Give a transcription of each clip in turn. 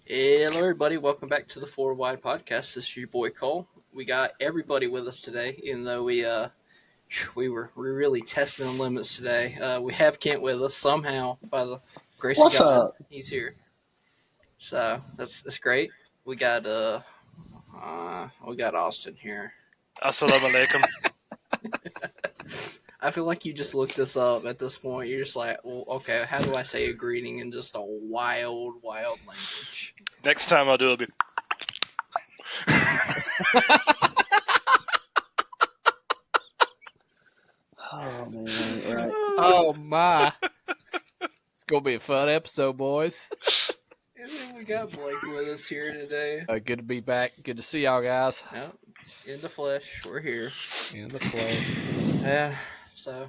Hello, everybody. Welcome back to the Four Wide Podcast. This is your boy Cole. We got everybody with us today, even though we're really testing the limits today. We have Kent with us somehow. By the grace of What's God, up? he's here. So that's great. We got we got Austin here. Assalamu alaikum. I feel like you just looked this up at this point. You're just like, well, okay, how do I say a greeting in just a wild language? Next time I'll do it. Oh man, right. Oh my! It's gonna be a fun episode, boys. And then we got Blake with us here today. Good to be back. Good to see y'all guys Yep, in the flesh, we're here. in the flesh. Yeah, so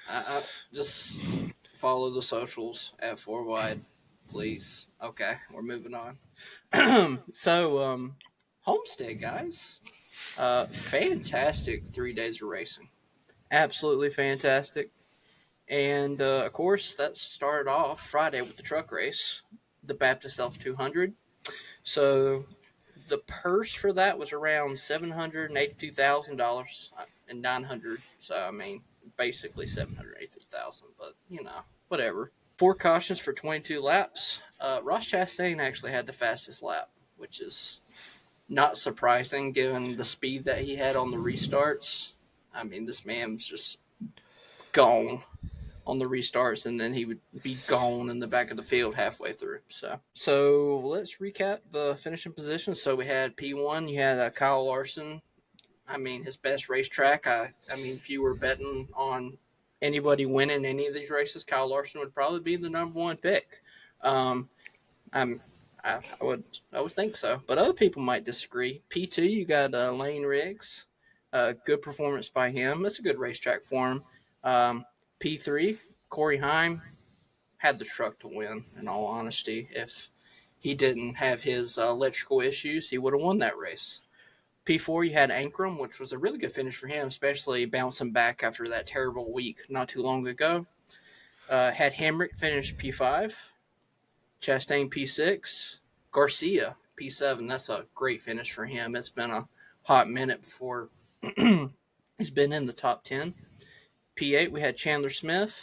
I just follow the socials at Four Wide, please. Okay, we're moving on. Homestead guys, fantastic 3 days of racing, absolutely fantastic. And of course, that started off Friday with the truck race, the Baptist Elf 200. So the purse for that was around $782,000 and 900. So I mean, basically 783,000. But whatever. 4 cautions for 22 laps. Ross Chastain actually had the fastest lap, which is not surprising given the speed that he had on the restarts. I mean, this man's just gone on the restarts, and then he would be gone in the back of the field halfway through. So let's recap the finishing positions. So we had P1. You had Kyle Larson. I mean, his best racetrack. I mean, if you were betting on anybody winning any of these races, Kyle Larson would probably be the number one pick. Um, I'm. I would think so, but other people might disagree. P2, you got Lane Riggs. Good performance by him. That's a good racetrack for him. P3, Corey Heim had the truck to win, in all honesty. If he didn't have his electrical issues, he would have won that race. P4, you had Ankrum, which was a really good finish for him, especially bouncing back after that terrible week not too long ago. Had Hamrick finish P5, Chastain P6, Garcia P7. That's a great finish for him. It's been a hot minute before he's been in the top 10. P8, we had Chandler Smith.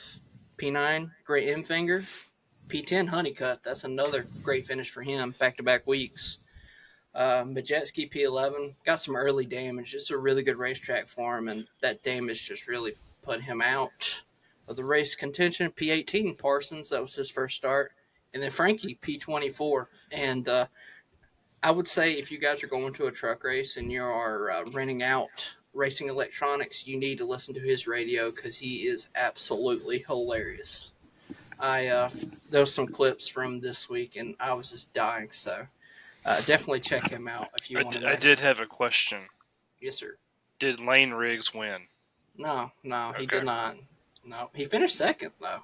P9, Great Infinger. P10, Honeycutt. That's another great finish for him, back-to-back weeks. Majetski, P11, got some early damage. It's a really good racetrack for him, and that damage just really put him out of the race contention. P18, Parsons, that was his first start. And then Frankie, P24. And I would say if you guys are going to a truck race and you are renting out racing electronics, you need to listen to his radio because he is absolutely hilarious. There's some clips from this week and I was just dying. So definitely check him out if you want to. I did have a question. Yes, sir. Did Lane Riggs win? No, Okay. he did not. No, he finished second though,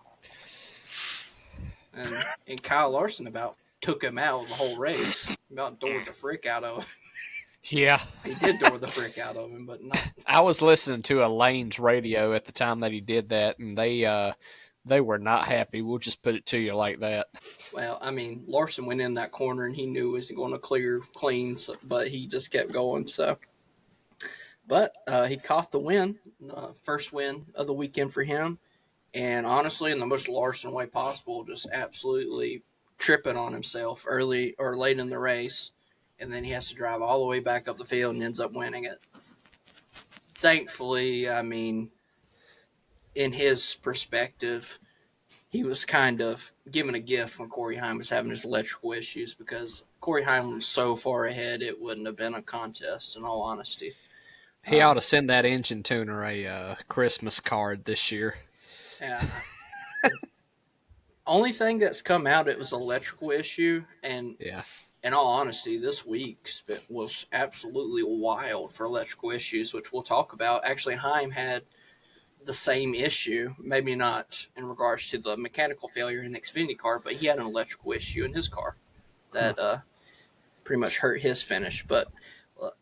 and Kyle Larson about took him out of the whole race. About doored the frick out of him. Yeah, He did door the frick out of him, but not. I was listening to Elaine's radio at the time that he did that, and they were not happy. We'll just put it to you like that. Well, I mean, Larson went in that corner and he knew he wasn't going to clear clean, but he just kept going. So, but he caught the win, first win of the weekend for him, and honestly, in the most Larson way possible, just absolutely tripping on himself early or late in the race, and then he has to drive all the way back up the field and ends up winning it. Thankfully, I mean, in his perspective, he was kind of given a gift when Corey Heim was having his electrical issues because Corey Heim was so far ahead it wouldn't have been a contest, in all honesty. He ought to send that engine tuner a Christmas card this year. Yeah. Only thing that's come out, it was an electrical issue, and Yeah, in all honesty, this week was absolutely wild for electrical issues, which we'll talk about. Actually, Heim had the same issue, maybe not in regards to the mechanical failure in the Xfinity car, but he had an electrical issue in his car that pretty much hurt his finish. But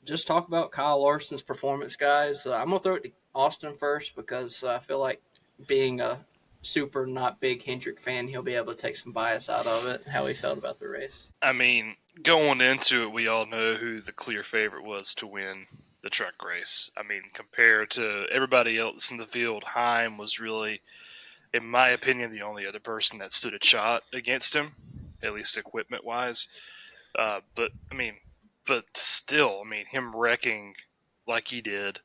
just talk about Kyle Larson's performance, guys. I'm going to throw it to Austin first because I feel like being a super not big Hendrick fan, he'll be able to take some bias out of it, how he felt about the race. I mean, going into it, we all know who the clear favorite was to win the truck race. I mean, compared to everybody else in the field, Heim was really, in my opinion, the only other person that stood a shot against him, at least equipment-wise. But still, I mean, him wrecking like he did,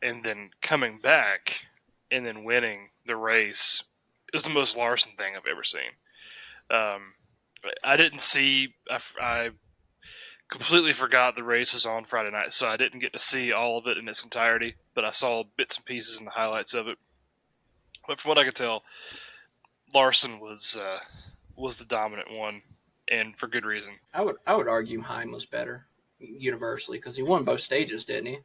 and then coming back and then winning the race is the most Larson thing I've ever seen. Um, I didn't see. I completely forgot the race was on Friday night, so I didn't get to see all of it in its entirety. But I saw bits and pieces and the highlights of it. But from what I could tell, Larson was the dominant one, and for good reason. I would argue Heim was better universally because he won both stages, didn't he?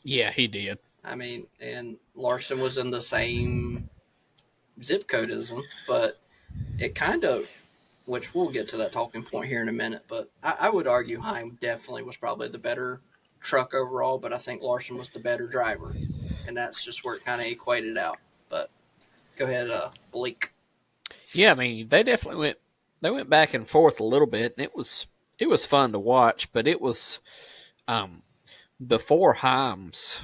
Yeah, he did. I mean, and Larson was in the same zip code as him, but it kind of, which we'll get to that talking point here in a minute, but I would argue Heim definitely was probably the better truck overall, but I think Larson was the better driver, and that's just where it kind of equated out. But go ahead, Blake. Yeah, I mean, they went back and forth a little bit, and it was fun to watch, but it was before Heim's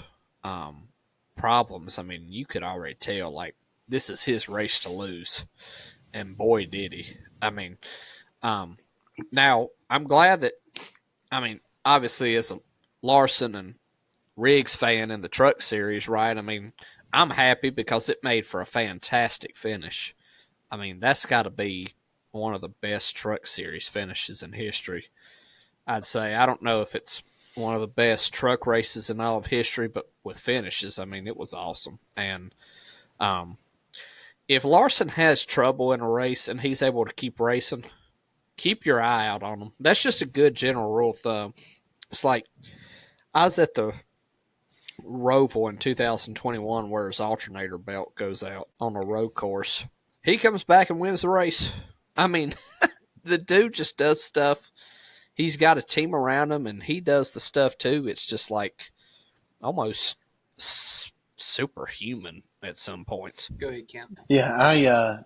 problems. I mean, you could already tell like this is his race to lose, and boy did he. I mean, now I'm glad that I mean, obviously as a Larson and Riggs fan in the Truck Series, right? I mean, I'm happy because it made for a fantastic finish. I mean, that's got to be one of the best Truck Series finishes in history. I'd say. I don't know if it's one of the best truck races in all of history, but with finishes, I mean, it was awesome. And if Larson has trouble in a race and he's able to keep racing, keep your eye out on him. That's just a good general rule of thumb. It's like I was at the Roval in 2021 where his alternator belt goes out on a road course. He comes back and wins the race. I mean, the dude just does stuff. He's got a team around him, and he does the stuff too. It's just like almost superhuman at some points. Go ahead, Cam. Yeah, I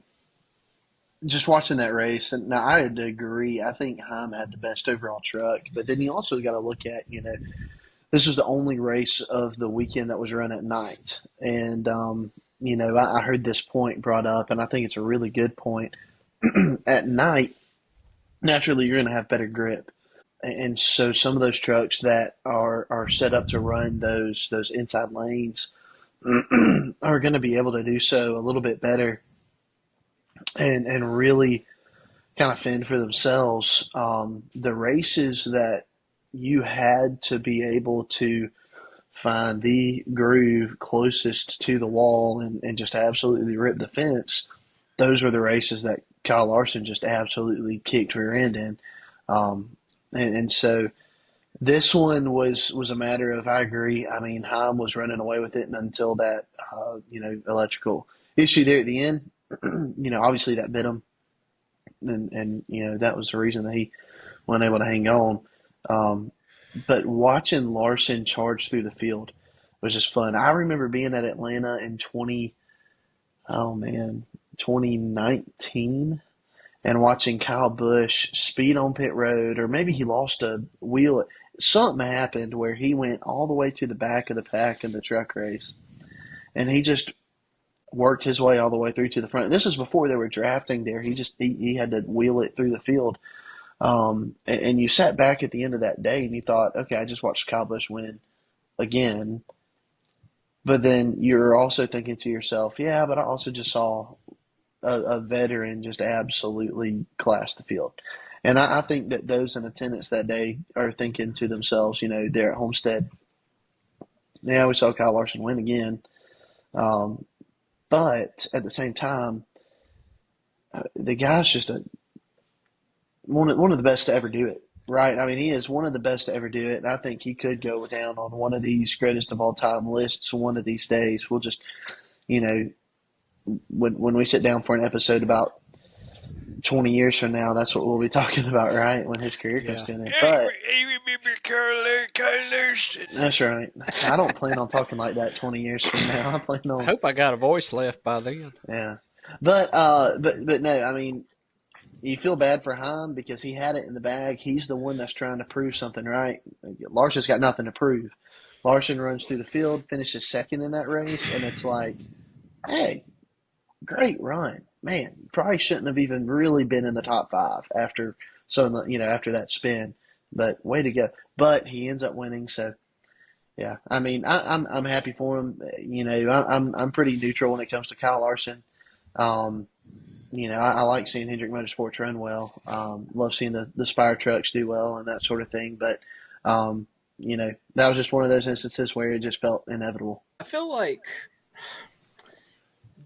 just watching that race, and now I would agree. I think Heim had the best overall truck, but then you also got to look at, this was the only race of the weekend that was run at night, and I heard this point brought up, and I think it's a really good point. At night, naturally, you're going to have better grip. And so some of those trucks that are set up to run those inside lanes are going to be able to do so a little bit better and really kind of fend for themselves. The races that you had to be able to find the groove closest to the wall and just absolutely rip the fence, those were the races that Kyle Larson just absolutely kicked rear end in. And so this one was a matter of, I agree. I mean, Heim was running away with it until that, electrical issue there at the end. Obviously that bit him, and that was the reason that he wasn't able to hang on. But watching Larson charge through the field was just fun. I remember being at Atlanta in 2019. And watching Kyle Busch speed on pit road, or maybe he lost a wheel. Something happened where he went all the way to the back of the pack in the truck race. And he just worked his way all the way through to the front. And this is before they were drafting there. He had to wheel it through the field. And you sat back at the end of that day and you thought, okay, I just watched Kyle Busch win again. But then you're also thinking to yourself, yeah, but I also just saw a veteran just absolutely class the field. And I think that those in attendance that day are thinking to themselves, they're at Homestead. Yeah, we saw Kyle Larson win again. But at the same time, the guy's just one of the best to ever do it, right? I mean, he is one of the best to ever do it. And I think he could go down on one of these greatest of all time lists one of these days. We'll just, when we sit down for an episode about 20 years from now, that's what we'll be talking about, right? When his career comes to an end. But I remember Carl Larson. that's right. I don't plan on talking like that 20 years from now. I plan I on, hope I got a voice left by then. yeah. But no, I mean, you feel bad for Heim because he had it in the bag. He's the one that's trying to prove something, right? Larson's got nothing to prove. Larson runs through the field, finishes second in that race, and it's like, hey, great run, man. Probably shouldn't have even really been in the top five after after that spin, but way to go. But he ends up winning, so yeah. I mean, I'm happy for him. I'm pretty neutral when it comes to Kyle Larson. Um, I like seeing Hendrick Motorsports run well. Love seeing the Spire trucks do well and that sort of thing. But, that was just one of those instances where it just felt inevitable. I feel like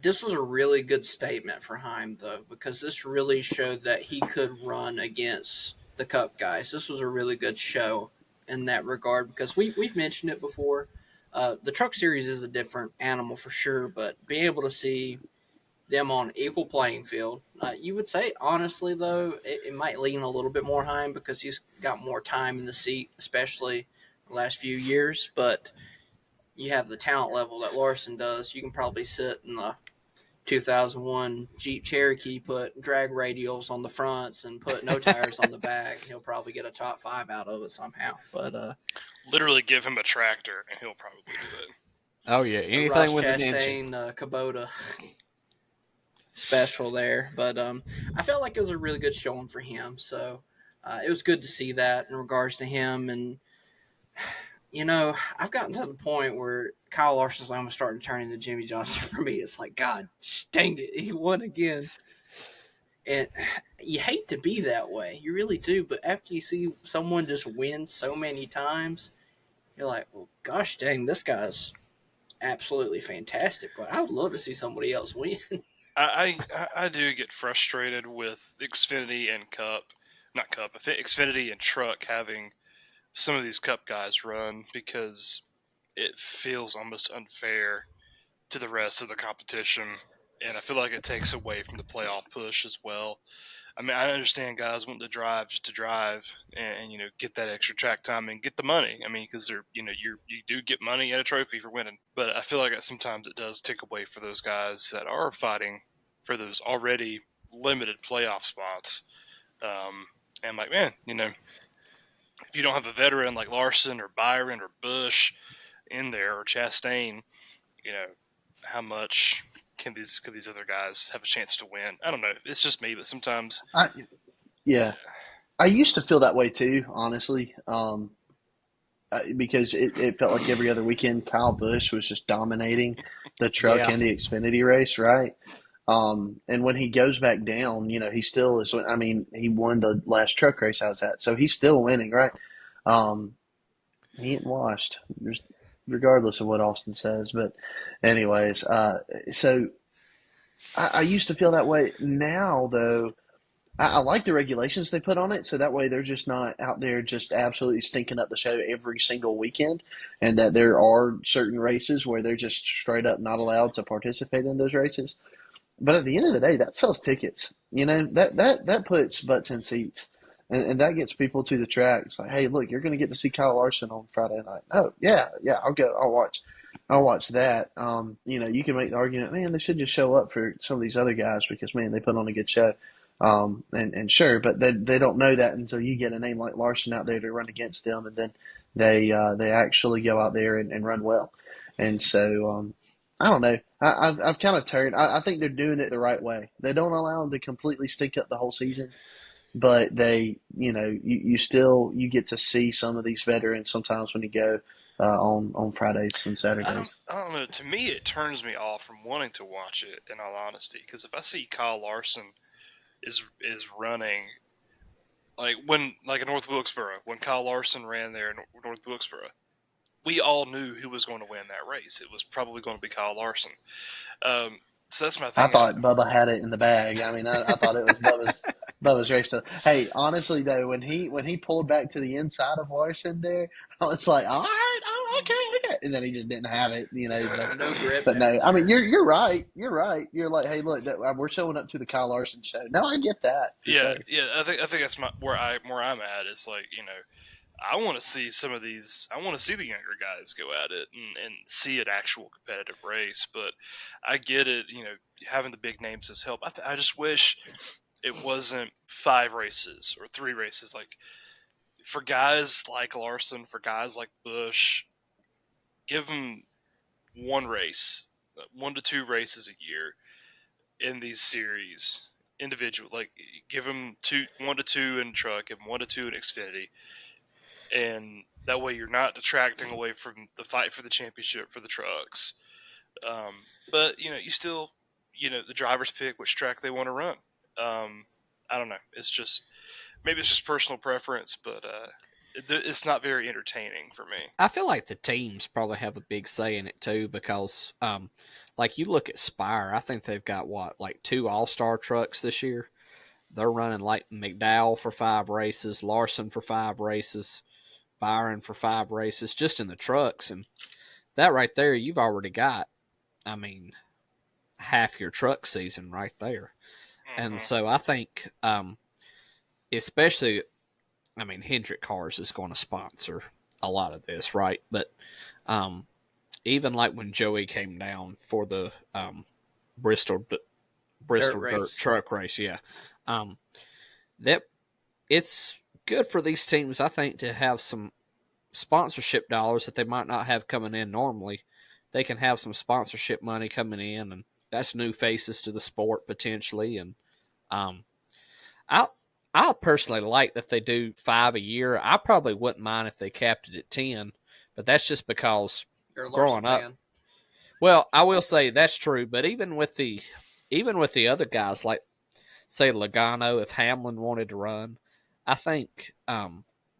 this was a really good statement for Heim, though, because this really showed that he could run against the Cup guys. This was a really good show in that regard because we've mentioned it before. The Truck Series is a different animal for sure, but being able to see them on equal playing field, you would say, honestly, though, it might lean a little bit more Heim because he's got more time in the seat, especially the last few years. But you have the talent level that Larson does. You can probably sit in the 2001 Jeep Cherokee, put drag radials on the fronts and put no tires on the back. He'll probably get a top 5 out of it somehow. But Literally give him a tractor and he'll probably do it. Oh yeah, the anything Ross with an engine. Chastain Kubota special there. But I felt like it was a really good showing for him. So it was good to see that in regards to him. And I've gotten to the point where Kyle Larson's almost starting to turn into Jimmy Johnson for me. It's like, God dang it, he won again. And you hate to be that way. You really do. But after you see someone just win so many times, you're like, well, gosh dang, this guy's absolutely fantastic. But I would love to see somebody else win. I do get frustrated with Xfinity and Cup, not Cup, Xfinity and Truck having some of these Cup guys run because it feels almost unfair to the rest of the competition, and I feel like it takes away from the playoff push as well. I mean, I understand guys want to drive just to drive and get that extra track time and get the money. I mean, because they're you do get money and a trophy for winning, but I feel like sometimes it does take away for those guys that are fighting for those already limited playoff spots. And I'm like, man, if you don't have a veteran like Larson or Byron or Bush in there or Chastain, you know, how much could these other guys have a chance to win? I don't know. It's just me, but sometimes, I Yeah, I used to feel that way too, honestly, because it felt like every other weekend Kyle Busch was just dominating the truck Yeah, and the Xfinity race, right? And when he goes back down, he still is. I mean, he won the last truck race I was at, so he's still winning, right? Um, he ain't washed, regardless of what Austin says. But, anyways, so I used to feel that way. Now, though, I like the regulations they put on it, so that way they're just not out there just absolutely stinking up the show every single weekend, and that there are certain races where they're just straight up not allowed to participate in those races. But at the end of the day, that sells tickets. That puts butts in seats, and that gets people to the track. It's like, hey, look, you're going to get to see Kyle Larson on Friday night. Oh yeah, yeah, I'll go. I'll watch that. You can make the argument, man, they should just show up for some of these other guys because man, they put on a good show. And sure, but they don't know that until you get a name like Larson out there to run against them, and then they actually go out there and run well. And so I don't know. I've kind of turned. I think they're doing it the right way. They don't allow them to completely stink up the whole season, but you still you get to see some of these veterans sometimes when you go on Fridays and Saturdays. I don't know. To me, it turns me off from wanting to watch it. In all honesty, because if I see Kyle Larson is running like in North Wilkesboro when Kyle Larson ran there in North Wilkesboro, we all knew who was going to win that race. It was probably going to be Kyle Larson. So that's my I thing. thought Bubba had it in the bag. I mean, I thought it was Bubba's race. To, hey, honestly though, when he pulled back to the inside of Larson there, I was like, all right, oh, okay, and then he just didn't have it, No grip But down no, I mean, there. you're right. You're right. You're like, hey, look, we're showing up to the Kyle Larson show. No, I get that for Yeah, sure. yeah. I think that's where I'm at. It's like I want to see some of these. I want to see the younger guys go at it and see an actual competitive race. But I get it. Having the big names does help. I just wish it wasn't 5 races or 3 races. Like for guys like Larson, for guys like Bush, give them one race, 1 to 2 races a year in these series. Individual, like give them 1 to 2 in truck, give them 1 to 2 in Xfinity, and that way you're not detracting away from the fight for the championship for the trucks. But you still, the drivers pick which track they want to run. I don't know. It's just maybe it's just personal preference, but it's not very entertaining for me. I feel like the teams probably have a big say in it too because, like you look at Spire, I think they've got like 2 All-Star trucks this year. They're running like McDowell for 5 races, Larson for 5 races, Byron for 5 races, just in the trucks, and that right there, you've already got, I mean, half your truck season right there. And Mm-hmm. so I think, especially, I mean, Hendrick Cars is going to sponsor a lot of this, right? But um, even like when Joey came down for the Bristol Dirt Dirt race. Truck Race, yeah, um, that it's good for these teams, I think, to have some sponsorship dollars that they might not have coming in normally. They can have some sponsorship money coming in, and that's new faces to the sport potentially. And um, I I personally like that they do 5 a year. I probably wouldn't mind if they capped it at 10, but that's just because You're a Larson growing up. fan. Well, I will say that's true, but even with the other guys like say Logano, if Hamlin wanted to run, I think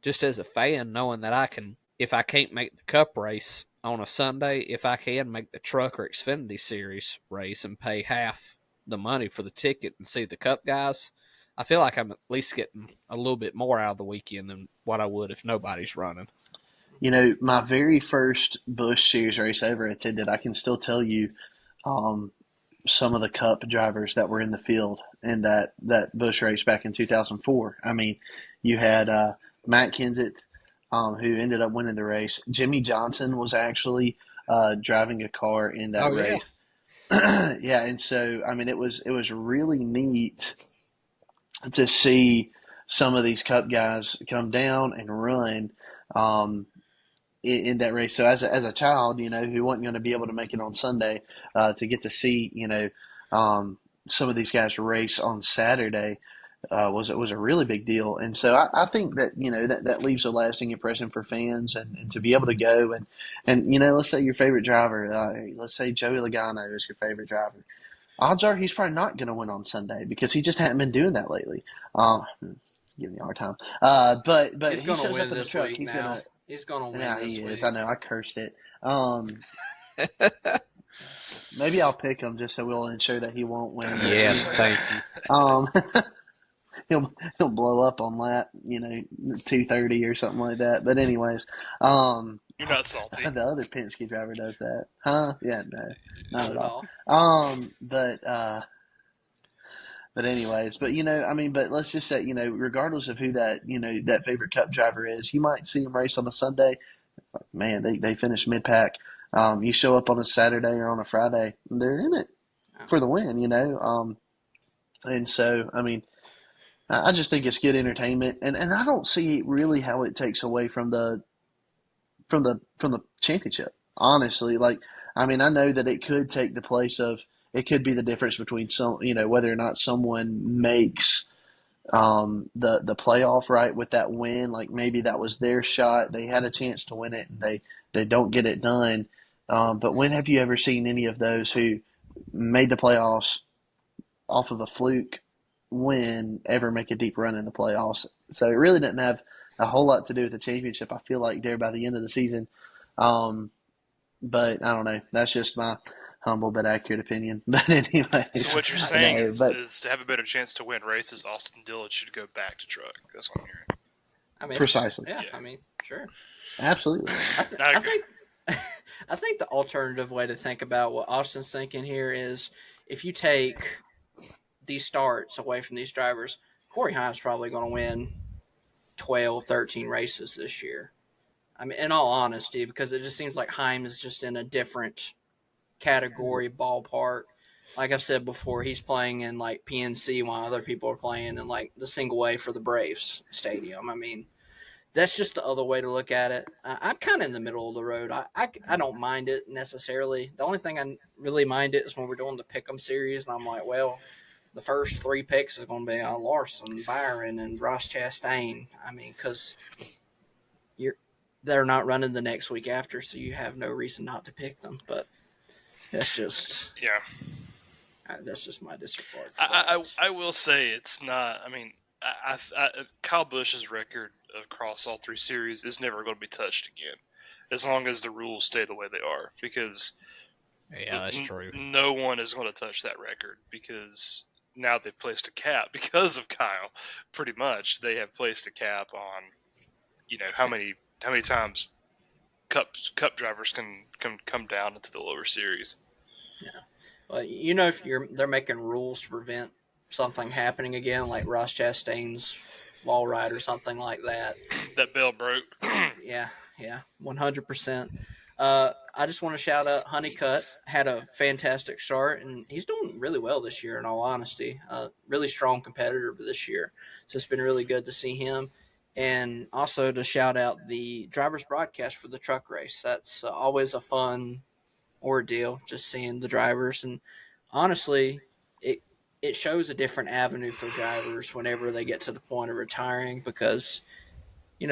just as a fan, knowing that I can, if I can't make the Cup race on a Sunday, if I can make the Truck or Xfinity Series race and pay half the money for the ticket and see the Cup guys, I feel like I'm at least getting a little bit more out of the weekend than what I would if nobody's running. My very first Bush Series race I ever attended, I can still tell you um, some of the Cup drivers that were in the field in that Bush race back in 2004. I mean, you had Matt Kenseth, who ended up winning the race. Jimmy Johnson was actually driving a car in that Oh yeah, race. Yeah, and so I mean, it was really neat to see some of these Cup guys come down and run. Um, in that race. So as a child, who wasn't going to be able to make it on Sunday, to get to see, some of these guys race on Saturday, was a really big deal. And so I think that that leaves a lasting impression for fans, and to be able to go and let's say your favorite driver, let's say Joey Logano is your favorite driver. Odds are he's probably not going to win on Sunday because he just hadn't been doing that lately. Give me a hard time. But He's he gonna shows up win in a this truck. week He's now. gonna. He's gonna win Yeah, he this is. week. I know. I cursed it. Maybe I'll pick him just so we'll ensure that he won't win. But yes, anyway, thank you. um, he'll blow up on lap 230 or something like that. But anyways, You're not salty. the other Penske driver does that, huh? Yeah, no, not Not at at all. all. But anyways, but I mean, but let's just say, regardless of who that favorite Cup driver is, you might see him race on a Sunday. Man, they finish mid pack. You show up on a Saturday or on a Friday, they're in it Yeah. for the win. And so I mean, I just think it's good entertainment, and I don't see really how it takes away from the championship. Honestly, like I mean, I know that it could take the place of it could be the difference between whether or not someone makes the playoff right with that win. Like maybe that was their shot. They had a chance to win it, and they don't get it done. But when have you ever seen any of those who made the playoffs off of a fluke win ever make a deep run in the playoffs? So it really didn't have a whole lot to do with the championship. I feel like there by the end of the season. Um, but I don't know. That's just my humble but accurate opinion. But So anyways, what you're saying no. is, But is to have a better chance to win races, Austin Dillon should go back to truck. That's what I'm hearing. I mean, precisely, yeah. Yeah. I mean, sure. absolutely. I I agree. think I think the alternative way to think about what Austin's thinking here is if you take these starts away from these drivers, Corey Haim's probably going to win 12, 13 races this year. I mean, in all honesty, because it just seems like Heim is just in a different category ballpark. Like I've said before, he's playing in like PNC while other people are playing in like the single A for the Braves stadium. I mean, that's just the other way to look at it. I'm kind of in the middle of the road. I don't mind it necessarily. The only thing I really mind it is when we're doing the Pick'em series, and I'm like, well, the first three picks is going to be Larson, Byron, and Ross Chastain. I mean, because you're they're not running the next week after, so you have no reason not to pick them. But that's just Yeah. that's just my disregard for I, that. I will say it's not. I mean, Kyle Busch's record across all three series is never going to be touched again, as long as the rules stay the way they are. Because Yeah, that's true. no one is going to touch that record because now they've placed a cap because of Kyle. Pretty much, they have placed a cap on how many times cup drivers can come down into the lower series. Yeah. Well, if they're making rules to prevent something happening again, like Ross Chastain's wall ride or something like that. That bell broke. Yeah, 100%. I just want to shout out Honeycutt. Had a fantastic start, and he's doing really well this year. In all honesty, really strong competitor this year. So it's been really good to see him. And also to shout out the driver's broadcast for the truck race. That's always a fun ordeal, just seeing the drivers. And honestly, it shows a different avenue for drivers whenever they get to the point of retiring, because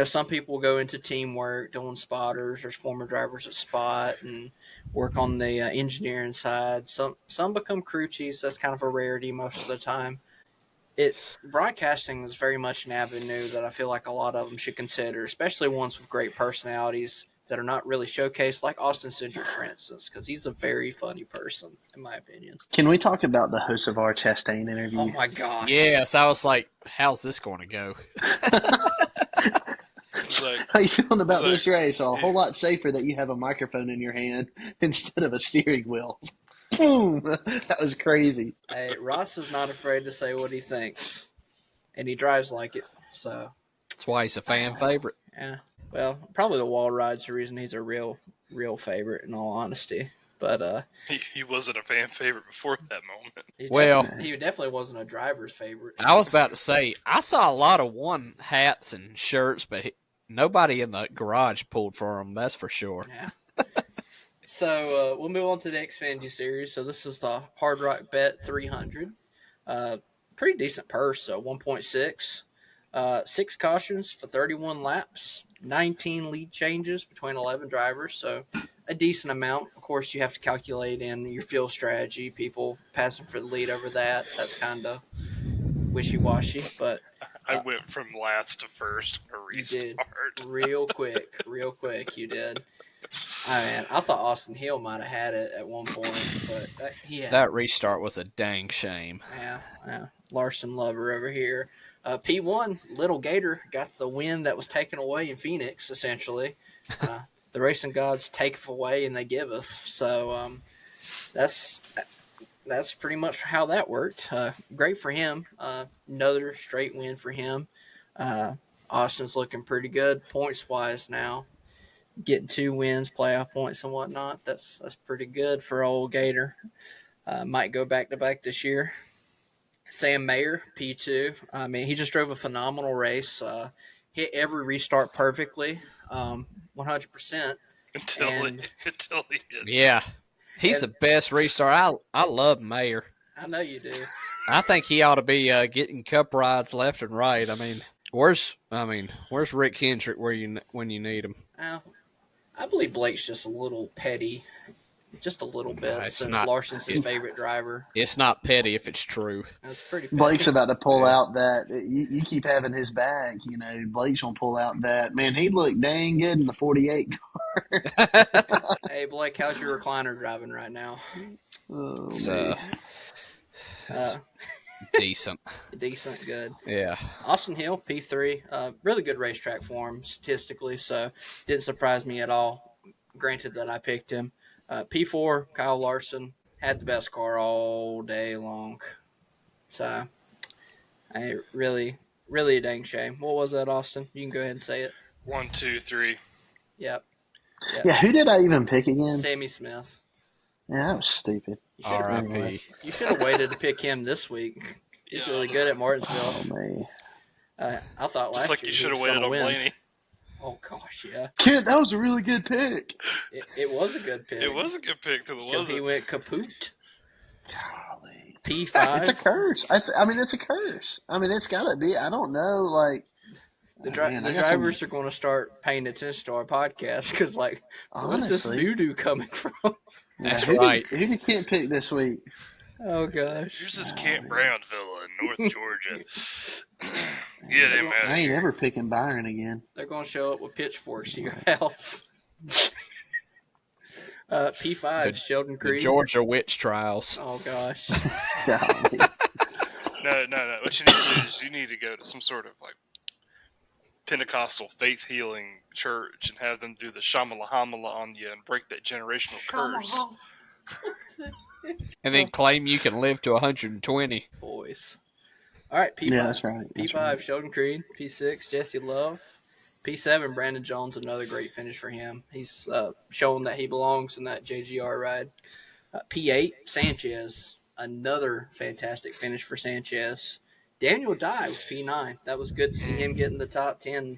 some people go into teamwork, doing spotters. There's former drivers that spot and work on the engineering side. Some become crew chiefs. That's kind of a rarity most of the time. Broadcasting is very much an avenue that I feel like a lot of them should consider, especially ones with great personalities that are not really showcased, like Austin Cindric, for instance, because he's a very funny person, in my opinion. Can we talk about the Hocevar Chastain Oh interview? my gosh! Yes, I was like, how's this going to go? Like, How you feeling about like, this race? A whole lot safer that you have a microphone in your hand instead of a steering wheel. Boom! That was crazy. Hey, Ross is not afraid to say what he thinks, and he drives like it. So That's why he's a fan favorite. yeah, well, probably the wall ride's the reason he's a real favorite. In all honesty, but he wasn't a fan favorite before that moment. he definitely wasn't a driver's favorite. I was about to say, I saw a lot of one hats and shirts, but nobody in the garage pulled for him, that's for sure. Yeah. So we'll move on to the Xfinity series. So this is the Hard Rock Bet 300. Pretty decent purse, so 1.6. 6 cautions for 31 laps, 19 lead changes between 11 drivers, so a decent amount. Of course, you have to calculate in your fuel strategy. People passing for the lead over that. That's kind of wishy-washy, but I went from last to first on a you restart. did real quick. You did. I thought Austin Hill might have had it at one point, but he had That restart was a dang shame. Yeah. Larson lover over here. P1, Little Gator got the win that was taken away in Phoenix, essentially. The racing gods taketh away and they giveth. So that's pretty much how that worked. Great for him. Another straight win for him. Austin's looking pretty good points-wise now. Getting 2 wins, playoff points and whatnot. That's pretty good for old Gator. Might go back-to-back this year. Sam Mayer, P2. I mean, he just drove a phenomenal race. Hit every restart perfectly, 100%. until And he hit. Yeah, he's the best restart. I love Mayer. I know you do. I think he ought to be getting cup rides left and right. Where's Rick Hendrick when you need him? I believe Blake's just a little petty, just a little bit, It's since not- Larson's his favorite driver. It's not petty if it's true. That's pretty petty. Blake's about to pull Yeah. out that you keep having his back. Blake's gonna pull out that man. He looked dang good in the 48. Hey, Blake, how's your recliner driving right now? Oh, It's, man. it's decent. Decent, good. Yeah. Austin Hill, P3, really good racetrack for him statistically, so didn't surprise me at all. Granted that I picked him. P4, Kyle Larson, had the best car all day long. So, I really Really a dang shame. What was that, Austin? You can go ahead and say it. 1, 2, 3. Yep. Yep. Yeah, who did I even pick again? Sammy Smith. Yeah, that was stupid. You should have Anyway. R.I.P. you should have waited to pick him this week. He's Yeah, really good at Martinsville. Oh, man. I thought Just last like year you he should have was waited gonna on win. Blaney. Oh gosh, yeah. Kid, that was a really good pick. It was a good pick. It was a good pick till it Till he wasn't. went kaput. Golly. P5. It's a curse. It's a curse. I mean, it's got to be. I don't know, like. The man, I got drivers are going to start paying attention to our podcast because, like, where's this Honestly. voodoo coming from? That's who right. Who did Kent pick this week? Oh gosh. Here's this Oh, Camp man. Brownville in North Georgia. Get him out I of ain't here. ever picking Byron again. They're going to show up with pitchforks to your house. P5, Sheldon The Creed. Georgia witch trials. Oh gosh. Golly. No. What you need to do is you need to go to some sort of like Pentecostal faith healing church and have them do the shamala hamala on you and break that generational curse. And then claim you can live to 120. Boys. All right, P5. Yeah, that's right. That's P5, right. Sheldon Creed. P6, Jesse Love. P7, Brandon Jones, another great finish for him. He's shown that he belongs in that JGR ride. P8, Sanchez, another fantastic finish for Sanchez. Daniel Dye with P9. That was good to see him get in the top 10.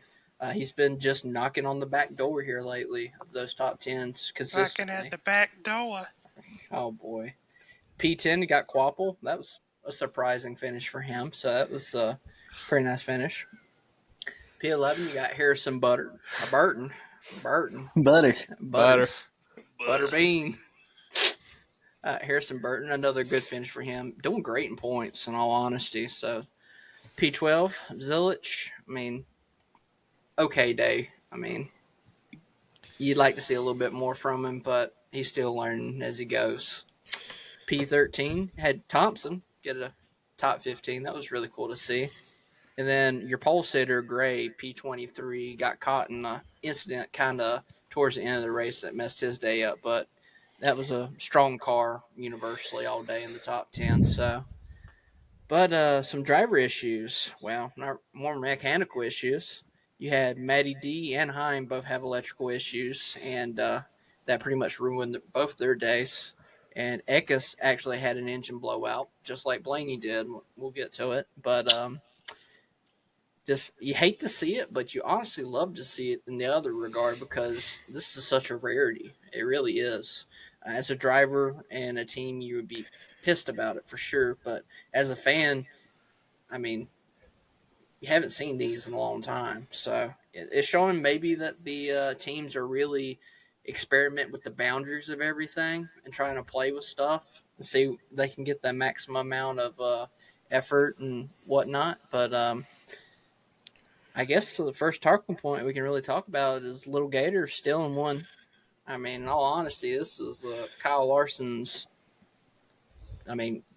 He's been just knocking on the back door here lately of those top 10s consistently. Knocking at the back door. Oh, boy. P10, you got Quapple. That was a surprising finish for him, so that was a pretty nice finish. P11, you got Harrison Burton. Butter. Butterbean. Harrison Burton, another good finish for him. Doing great in points, in all honesty. So, P12, Zilich. I mean, okay day. I mean, you'd like to see a little bit more from him, but he's still learning as he goes. P13 had Thompson get a top 15. That was really cool to see. And then your pole sitter, Gray, P23, got caught in an incident kind of towards the end of the race that messed his day up. But that was a strong car universally all day in the top 10. So, but some driver issues. Well, not more mechanical issues. You had Matty D and Heim both have electrical issues, and that pretty much ruined both their days. And Eckes actually had an engine blowout, just like Blaney did. We'll get to it. But just you hate to see it, but you honestly love to see it in the other regard because this is such a rarity. It really is. As a driver and a team, you would be pissed about it for sure. But as a fan, I mean, you haven't seen these in a long time. So it's showing maybe that the teams are really experiment with the boundaries of everything and trying to play with stuff and see if they can get the maximum amount of effort and whatnot. But I guess the first talking point we can really talk about is Little Gator still in one. I mean, in all honesty, this is Kyle Larson's,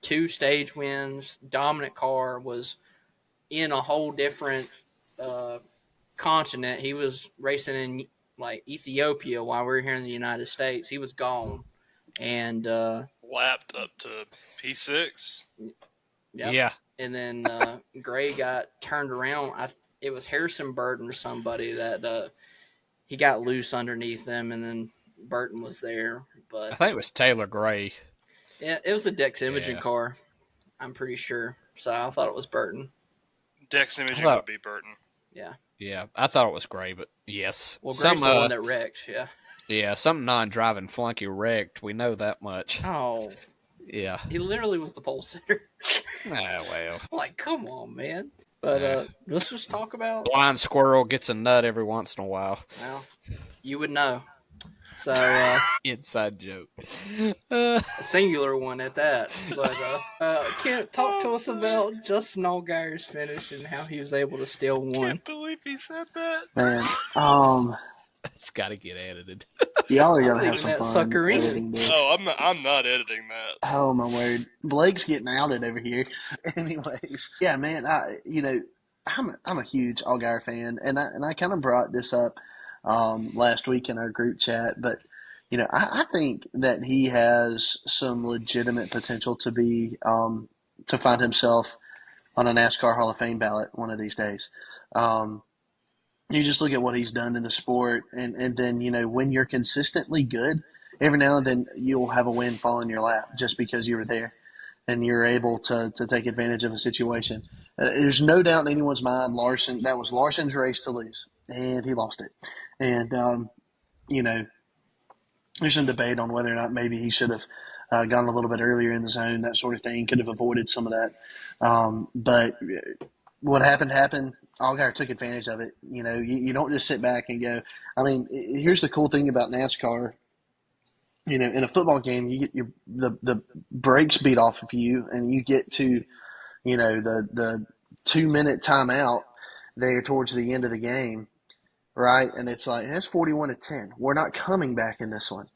2 stage wins, dominant car, was in a whole different continent. He was racing in, like, Ethiopia while we were here in the United States. He was gone. And Lapped up to P6. yep. Yeah. And then Gray got turned around. It was Harrison Burton or somebody that he got loose underneath them, and then Burton was there. But I think it was Taylor Gray. yeah, it was a Dex Imaging Yeah. car, I'm pretty sure. So I thought it was Burton. Dex Imaging Hello. would be Burton. Yeah. Yeah, I thought it was Gray, but yes. Well, Gray's some the one that wrecked. Yeah. some non-driving flunky wrecked. We know that much. Oh, Yeah. he literally was the pole sitter. Ah, well. Like, come on, man. But let's just talk about. Blind squirrel gets a nut every once in a while. Well, you would know. So Inside joke. a singular one at that. But Kent, talk to us about Justin Allgaier's finish and how he was able to steal one. Can't believe he said that. Man, It's got to get edited. y'all are I'm gonna have leaving some that fun sucker in. editing this. Oh, I'm not editing that. Oh my word, Blake's getting outed over here. Anyways, yeah, man, I'm a huge Allgaier fan, and I kind of brought this up last week in our group chat, but I think that he has some legitimate potential to be to find himself on a NASCAR Hall of Fame ballot one of these days. Um, you just look at what he's done in the sport, and then when you're consistently good, every now and then you'll have a win fall in your lap just because you were there and you're able to take advantage of a situation. There's no doubt in anyone's mind, Larson, that was Larson's race to lose, and he lost it. And you know, there's some debate on whether or not maybe he should have gone a little bit earlier in the zone, that sort of thing. Could have avoided some of that. But what happened happened. Allgaier took advantage of it. You don't just sit back and go. I mean, here's the cool thing about NASCAR. In a football game, you get the brakes beat off of you, and you get to the 2 minute timeout there towards the end of the game, right? And it's like that's 41-10. We're not coming back in this one.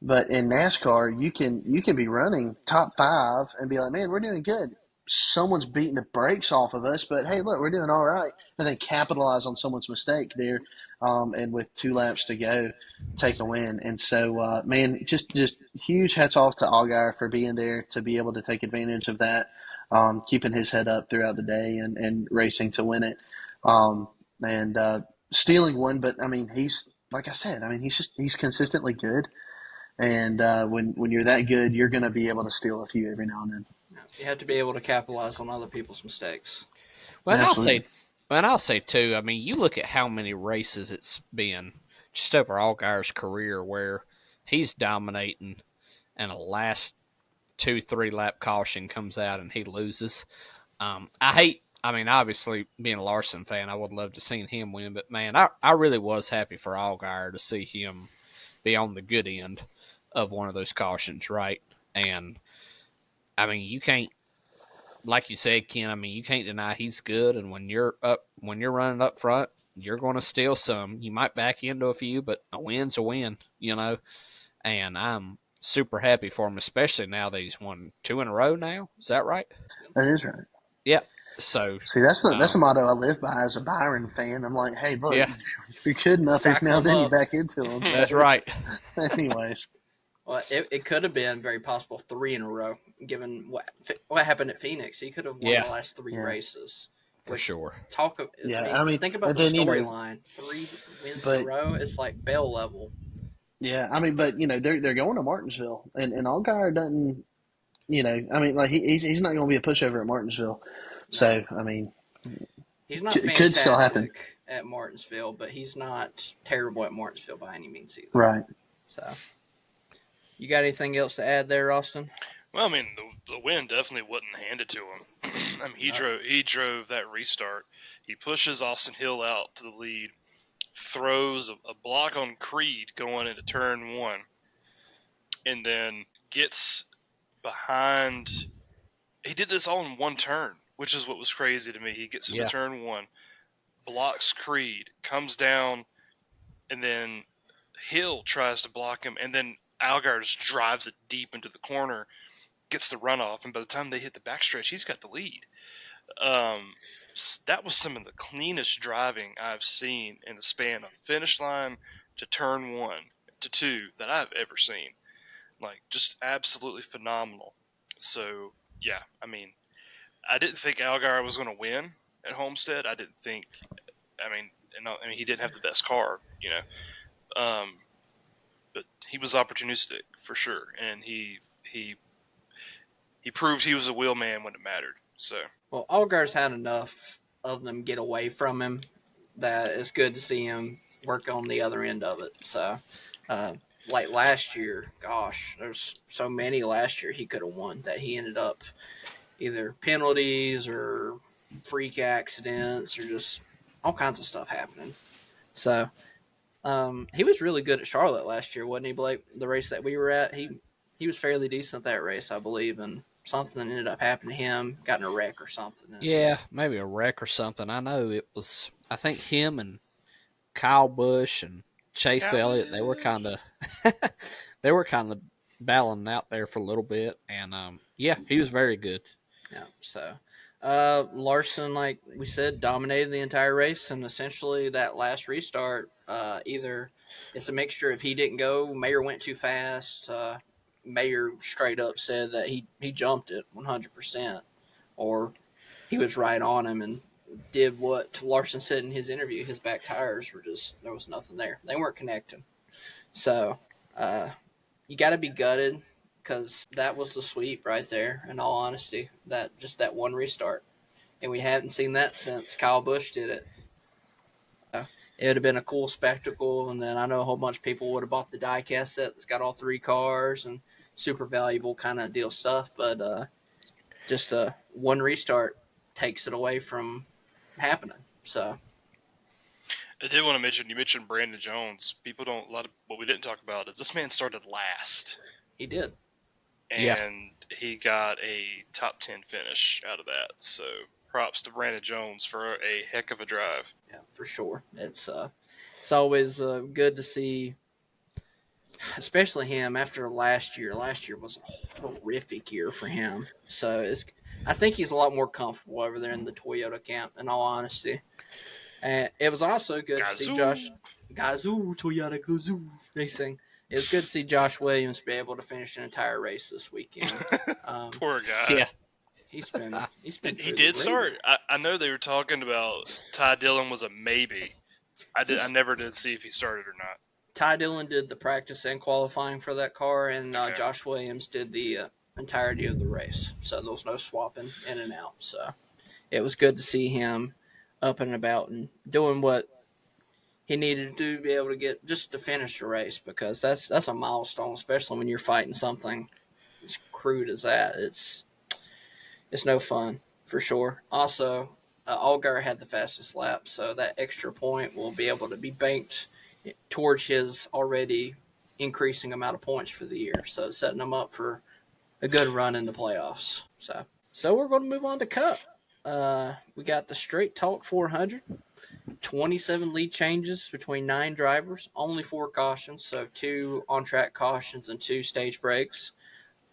But in NASCAR, you can be running top five and be like, man, we're doing good. Someone's beating the brakes off of us, but hey, look, we're doing all right. And then capitalize on someone's mistake there, and with 2 laps to go, take a win. And so, man, just huge hats off to Allgaier for being there to be able to take advantage of that, keeping his head up throughout the day and racing to win it. And stealing one, but I mean, he's like I said, I mean, he's consistently good, and when you're that good, you're going to be able to steal a few every now and then. You have to be able to capitalize on other people's mistakes. Well, and Absolutely. I'll say too. I mean, you look at how many races it's been just over Allgaier's career where he's dominating, and a last 2-3 lap caution comes out and he loses. I hate. I mean, obviously, being a Larson fan, I would love to seen him win, but man, I really was happy for Allgaier to see him be on the good end of one of those cautions, right? And I mean, you can't, like you said, Ken. I mean, you can't deny he's good, and when you're running up front, you're going to steal some. You might back into a few, but a win's a win, you know. And I'm super happy for him, especially now that he's won 2 in a row. Now, is that right? That is right. Yep. So, See, that's the um, motto I live by as a Byron fan. I'm like, hey, look, yeah, if you're good enough, every Cycle now and them then you up. back into them. that's So, right. anyways, Well, it could have been very possible 3 in a row, given what happened at Phoenix. He could have won Yeah, the last three yeah, races. for Which sure. I yeah. mean, I mean, think about and the then storyline. 3 wins in a but row. It's like Bell level. yeah, I mean, but they're going to Martinsville, and Allgaier doesn't. I mean, like he's not going to be a pushover at Martinsville. No, So, I mean, he's not it could still happen. fantastic at Martinsville, but he's not terrible at Martinsville by any means either. Right. So, you got anything else to add there, Austin? Well, I mean, the win definitely wasn't handed to him. I mean, No. he drove that restart. He pushes Austin Hill out to the lead, throws a block on Creed going into turn one, and then gets behind. He did this all in one turn, which is what was crazy to me. He gets into Yeah, turn one, blocks Creed, comes down, and then Hill tries to block him, and then Allgaier just drives it deep into the corner, gets the runoff, and by the time they hit the backstretch, he's got the lead. Um, that was some of the cleanest driving I've seen in the span of finish line to turn one to two that I've ever seen. Like, just absolutely phenomenal. So, yeah, I mean, I didn't think Allgaier was going to win at Homestead. I didn't think, I mean, he didn't have the best car, but he was opportunistic for sure, and he proved he was a wheel man when it mattered. So, Well, Allgaier's had enough of them get away from him that it's good to see him work on the other end of it. So, uh, like last year, gosh, there's so many last year he could have won that he ended up either penalties or freak accidents or just all kinds of stuff happening. So, he was really good at Charlotte last year, wasn't he, Blake? The race that we were at, he was fairly decent at that race, I believe, and something ended up happening to him, got in a wreck or something, and it yeah, was maybe a wreck or something. I know it was. I think him and Kyle Busch and Chase Elliott. They were kind of they were kind of battling out there for a little bit, and yeah, he was very good. yeah. So Larson, like we said, dominated the entire race, and essentially that last restart, either it's a mixture if he didn't go, Mayer went too fast. Mayer straight up said that he jumped it 100%, or he was right on him and did what Larson said in his interview. His back tires were just, there was nothing there. They weren't connecting. So uh, you got to be gutted because that was the sweep right there. In all honesty, that one restart, and we hadn't seen that since Kyle Busch did it. It would have been a cool spectacle, and then I know a whole bunch of people would have bought the diecast set that's got all three cars and super valuable kind of deal stuff. But just one restart takes it away from happening. So I did want to mention, you mentioned Brandon Jones. People don't, a lot of what we didn't talk about is this man started last. he did. And he got a top 10 finish out of that. So props to Brandon Jones for a heck of a drive. Yeah, for sure. It's always good to see, especially him after last year. Last year was a horrific year for him. So I think he's a lot more comfortable over there in the Toyota camp. In all honesty, and it was also good to see Josh Gazoo Toyota Gazoo Racing. It was good to see Josh Williams be able to finish an entire race this weekend. Poor guy. Yeah. He's been He did start. I know they were talking about Ty Dillon was a maybe. I never did see if he started or not. Ty Dillon did the practice and qualifying for that car, and Okay. Josh Williams did the entirety of the race. So there was no swapping in and out. So it was good to see him up and about and doing what he needed to do to be able to get just to finish the race, because that's a milestone, especially when you're fighting something as crude as that. It's no fun for sure. Also, Allgaier had the fastest lap, so that extra point will be able to be banked towards his already increasing amount of points for the year. So setting him up for a good run in the playoffs. So we're going to move on to Cup. We got the Straight Talk 400. 27 lead changes between 9 drivers, only 4 cautions, so 2 on-track cautions and 2 stage breaks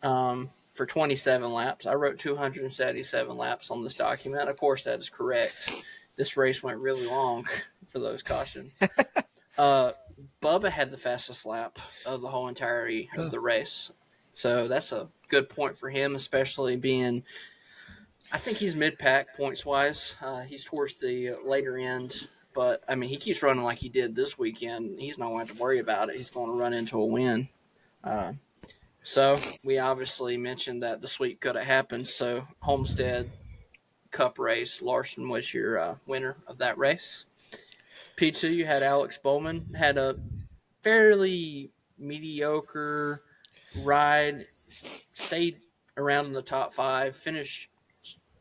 for 27 laps. I wrote 277 laps on this document. Of course, that is correct. This race went really long for those cautions. Bubba had the fastest lap of the whole entirety of the race, so that's a good point for him, especially being, I think he's mid-pack points-wise. He's towards the later end, but, I mean, he keeps running like he did this weekend. He's not going to have to worry about it. He's going to run into a win. So we obviously mentioned that the sweep could have happened. So Homestead Cup race, Larson was your winner of that race. P2, you had Alex Bowman, had a fairly mediocre ride, stayed around in the top 5, finished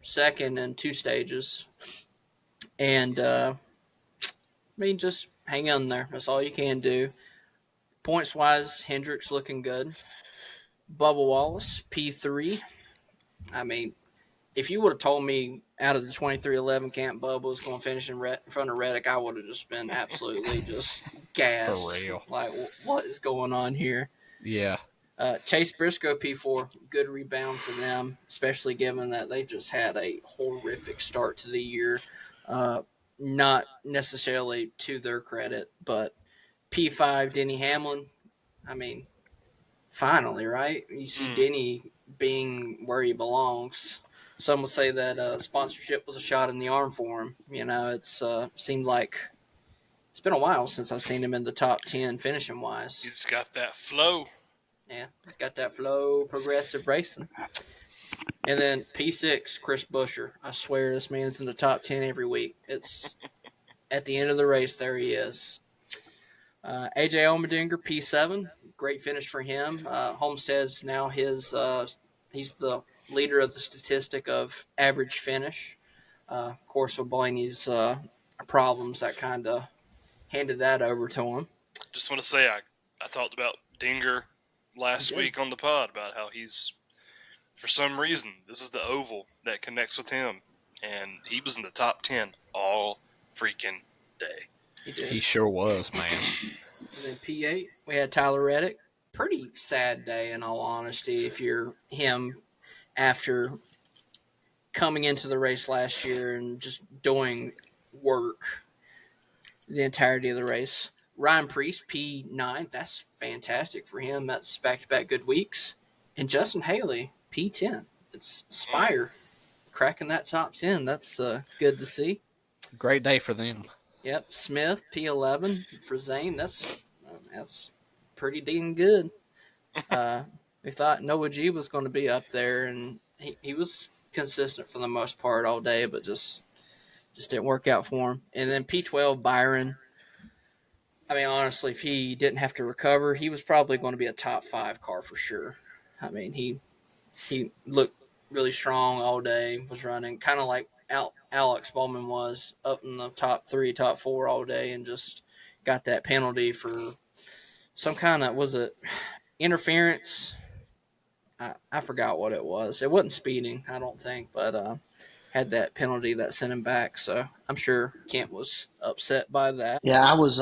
second in 2 stages, and I mean, just hang in there. That's all you can do. Points wise, Hendricks looking good. Bubba Wallace, P3. I mean, if you would have told me out of the 2311 camp Bubba was going to finish in front of Reddick, I would have just been absolutely just gassed. For real. Like, what is going on here? Yeah. Chase Briscoe, P4, good rebound for them, especially given that they just had a horrific start to the year. Not necessarily to their credit, but P5, Denny Hamlin. I mean, finally, right? You see Denny being where he belongs. Some would say that sponsorship was a shot in the arm for him. You know, it's seemed like it's been a while since I've seen him in the top 10 finishing wise. He's got that flow. Yeah, he's got that flow, progressive racing. And then P6, Chris Buescher. I swear this man's in the top 10 every week. It's at the end of the race, there he is. AJ Allmendinger, P7. Great finish for him. Homestead's now he's the leader of the statistic of average finish. Of course, with Blaney's problems, that kind of handed that over to him. Just want to say I talked about Dinger last week on the pod about how he's, for some reason, this is the oval that connects with him, and he was in the top 10 all freaking day. He sure was, man. And then P8, we had Tyler Reddick. Pretty sad day, in all honesty, if you're him after coming into the race last year and just doing work the entirety of the race. Ryan Priest, P9. That's fantastic for him. That's back-to-back good weeks. And Justin Haley, P10. It's Spire cracking that top 10. That's good to see. Great day for them. Yep, Smith P11 for Zane. That's pretty dang good. Uh, we thought Noah G was going to be up there, and he was consistent for the most part all day, but just didn't work out for him. And then P12 Byron. I mean, honestly, if he didn't have to recover, he was probably going to be a top 5 car for sure. I mean, he looked really strong all day. Was running kind of like Alex Bowman was up in the top 3, top 4 all day, and just got that penalty for some kind of, was it interference? I forgot what it was. It wasn't speeding, I don't think, but had that penalty that sent him back. So I'm sure Kent was upset by that. Yeah, I was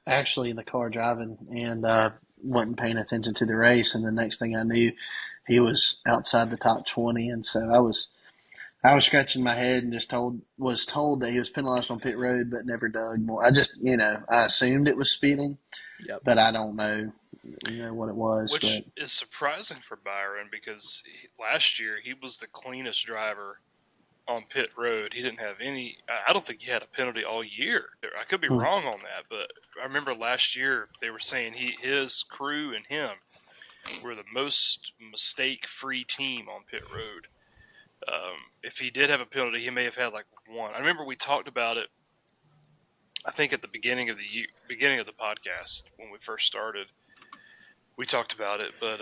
actually in the car driving and wasn't paying attention to the race, and the next thing I knew, he was outside the top 20, and so I was scratching my head and just was told that he was penalized on pit road, but never dug more. I just I assumed it was speeding, Yep. but I don't know what it was. Which But is surprising for Byron because last year he was the cleanest driver on pit road. He didn't have any. I don't think he had a penalty all year. I could be wrong on that, but I remember last year they were saying his crew and him were the most mistake-free team on pit road. If he did have a penalty, he may have had like one. I remember we talked about it. I think at the beginning of the podcast when we first started, we talked about it. But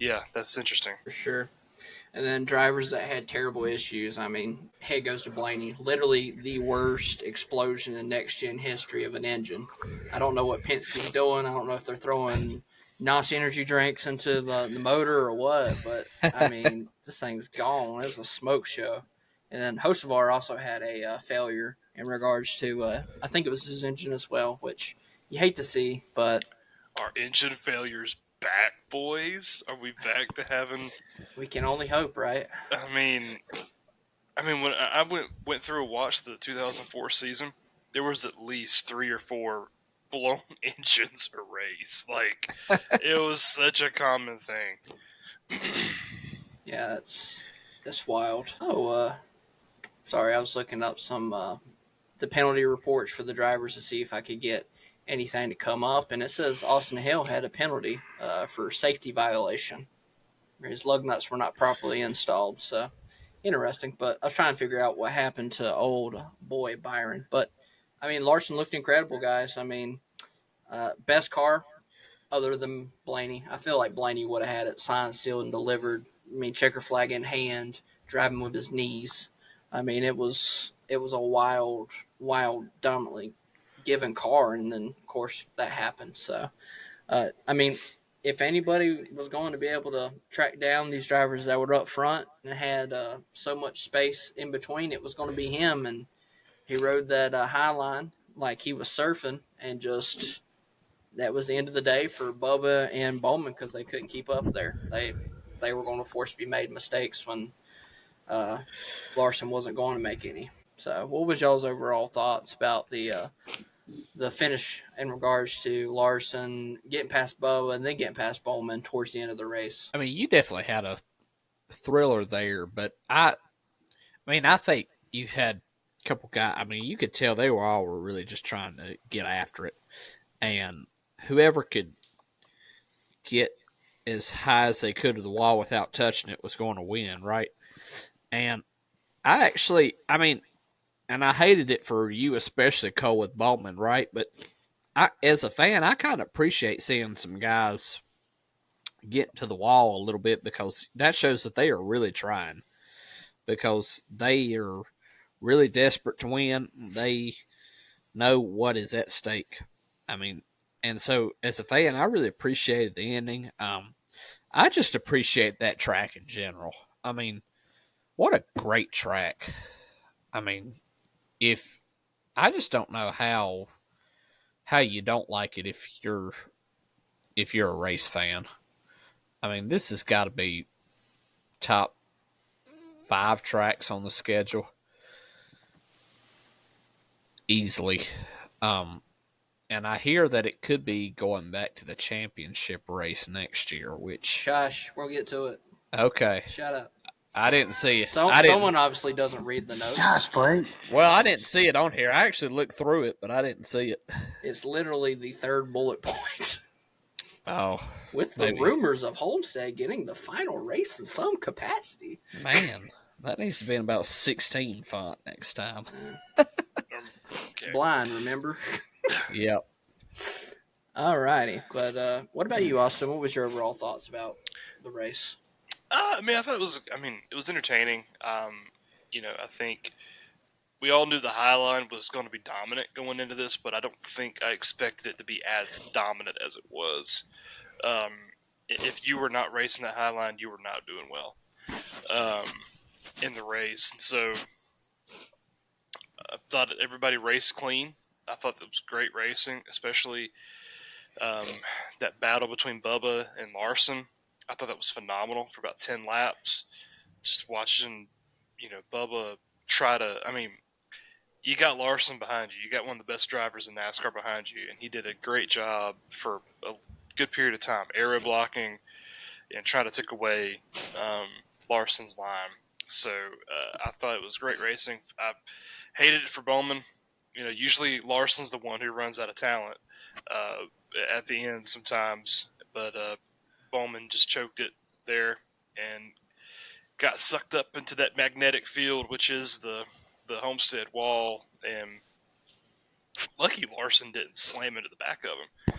yeah, that's interesting for sure. And then drivers that had terrible issues. I mean, head goes to Blaney. Literally the worst explosion in next gen history of an engine. I don't know what Penske's doing. I don't know if they're throwing NOS energy drinks into the motor or what, but I mean, this thing's gone. It was a smoke show. And then Hocevar also had a failure in regards to, I think it was his engine as well, which you hate to see, but Are engine failures back, boys? Are we back to having? we can only hope, right? I mean, when I went through and watched the 2004 season, there was at least 3 or 4 blown engines a race. Like it was such a common thing. Yeah, that's wild. Oh, sorry, I was looking up some the penalty reports for the drivers to see if I could get anything to come up, and it says Austin Hill had a penalty for safety violation. His lug nuts were not properly installed, so interesting. But I was trying to figure out what happened to old boy Byron. But I mean, Larson looked incredible, guys. I mean, best car other than Blaney. I feel like Blaney would have had it signed, sealed, and delivered. I mean, checker flag in hand, driving with his knees. I mean, it was a wild, dominantly given car, and then of course that happened. So, I mean, if anybody was going to be able to track down these drivers that were up front and had so much space in between, it was going to be him. And he rode that high line like he was surfing, and just that was the end of the day for Bubba and Bowman because they couldn't keep up there. They were going to force to be made mistakes when uh, Larson wasn't going to make any. So, what was y'all's overall thoughts about the finish in regards to Larson getting past Bubba and then getting past Bowman towards the end of the race? I mean, you definitely had a thriller there, but I think you had a couple guys. I mean, you could tell they were really just trying to get after it, and whoever could get as high as they could to the wall without touching it was going to win, right? And I mean, and I hated it for you, especially Cole with Bowman, right? But as a fan, I kind of appreciate seeing some guys get to the wall a little bit because that shows that they are really trying because they are really desperate to win. They know what is at stake. I mean, and so as a fan, I really appreciated the ending. I just appreciate that track in general. I mean, what a great track. I mean, if I just don't know how you don't like it if you're a race fan. I mean, this has got to be top 5 tracks on the schedule easily. And I hear that it could be going back to the championship race next year, which Shush, we'll get to it. okay. Shut up. I didn't see it. So I didn't. someone obviously doesn't read the Gosh, notes. Blake. Well, I didn't see it on here. I actually looked through it, but I didn't see it. It's literally the third bullet point. Oh, With the maybe. rumors of Homestead getting the final race in some capacity. Man, that needs to be in about 16 font next time. Okay. Blind, remember? Yep. Alrighty. But what about you, Austin? What was your overall thoughts about the race? I mean, I thought it was. I mean, it was entertaining. I think we all knew the Highline was going to be dominant going into this, but I don't think I expected it to be as dominant as it was. Um, if you were not racing that Highline, you were not doing well in the race. And so I thought everybody raced clean. I thought that was great racing, especially that battle between Bubba and Larson. I thought that was phenomenal for about 10 laps. Just watching, Bubba try to. I mean, you got Larson behind you. You got one of the best drivers in NASCAR behind you, and he did a great job for a good period of time, aero blocking and trying to take away Larson's line. So I thought it was great racing. I hated it for Bowman. Usually Larson's the one who runs out of talent at the end sometimes, but Bowman just choked it there and got sucked up into that magnetic field, which is the Homestead wall, and lucky Larson didn't slam into the back of him.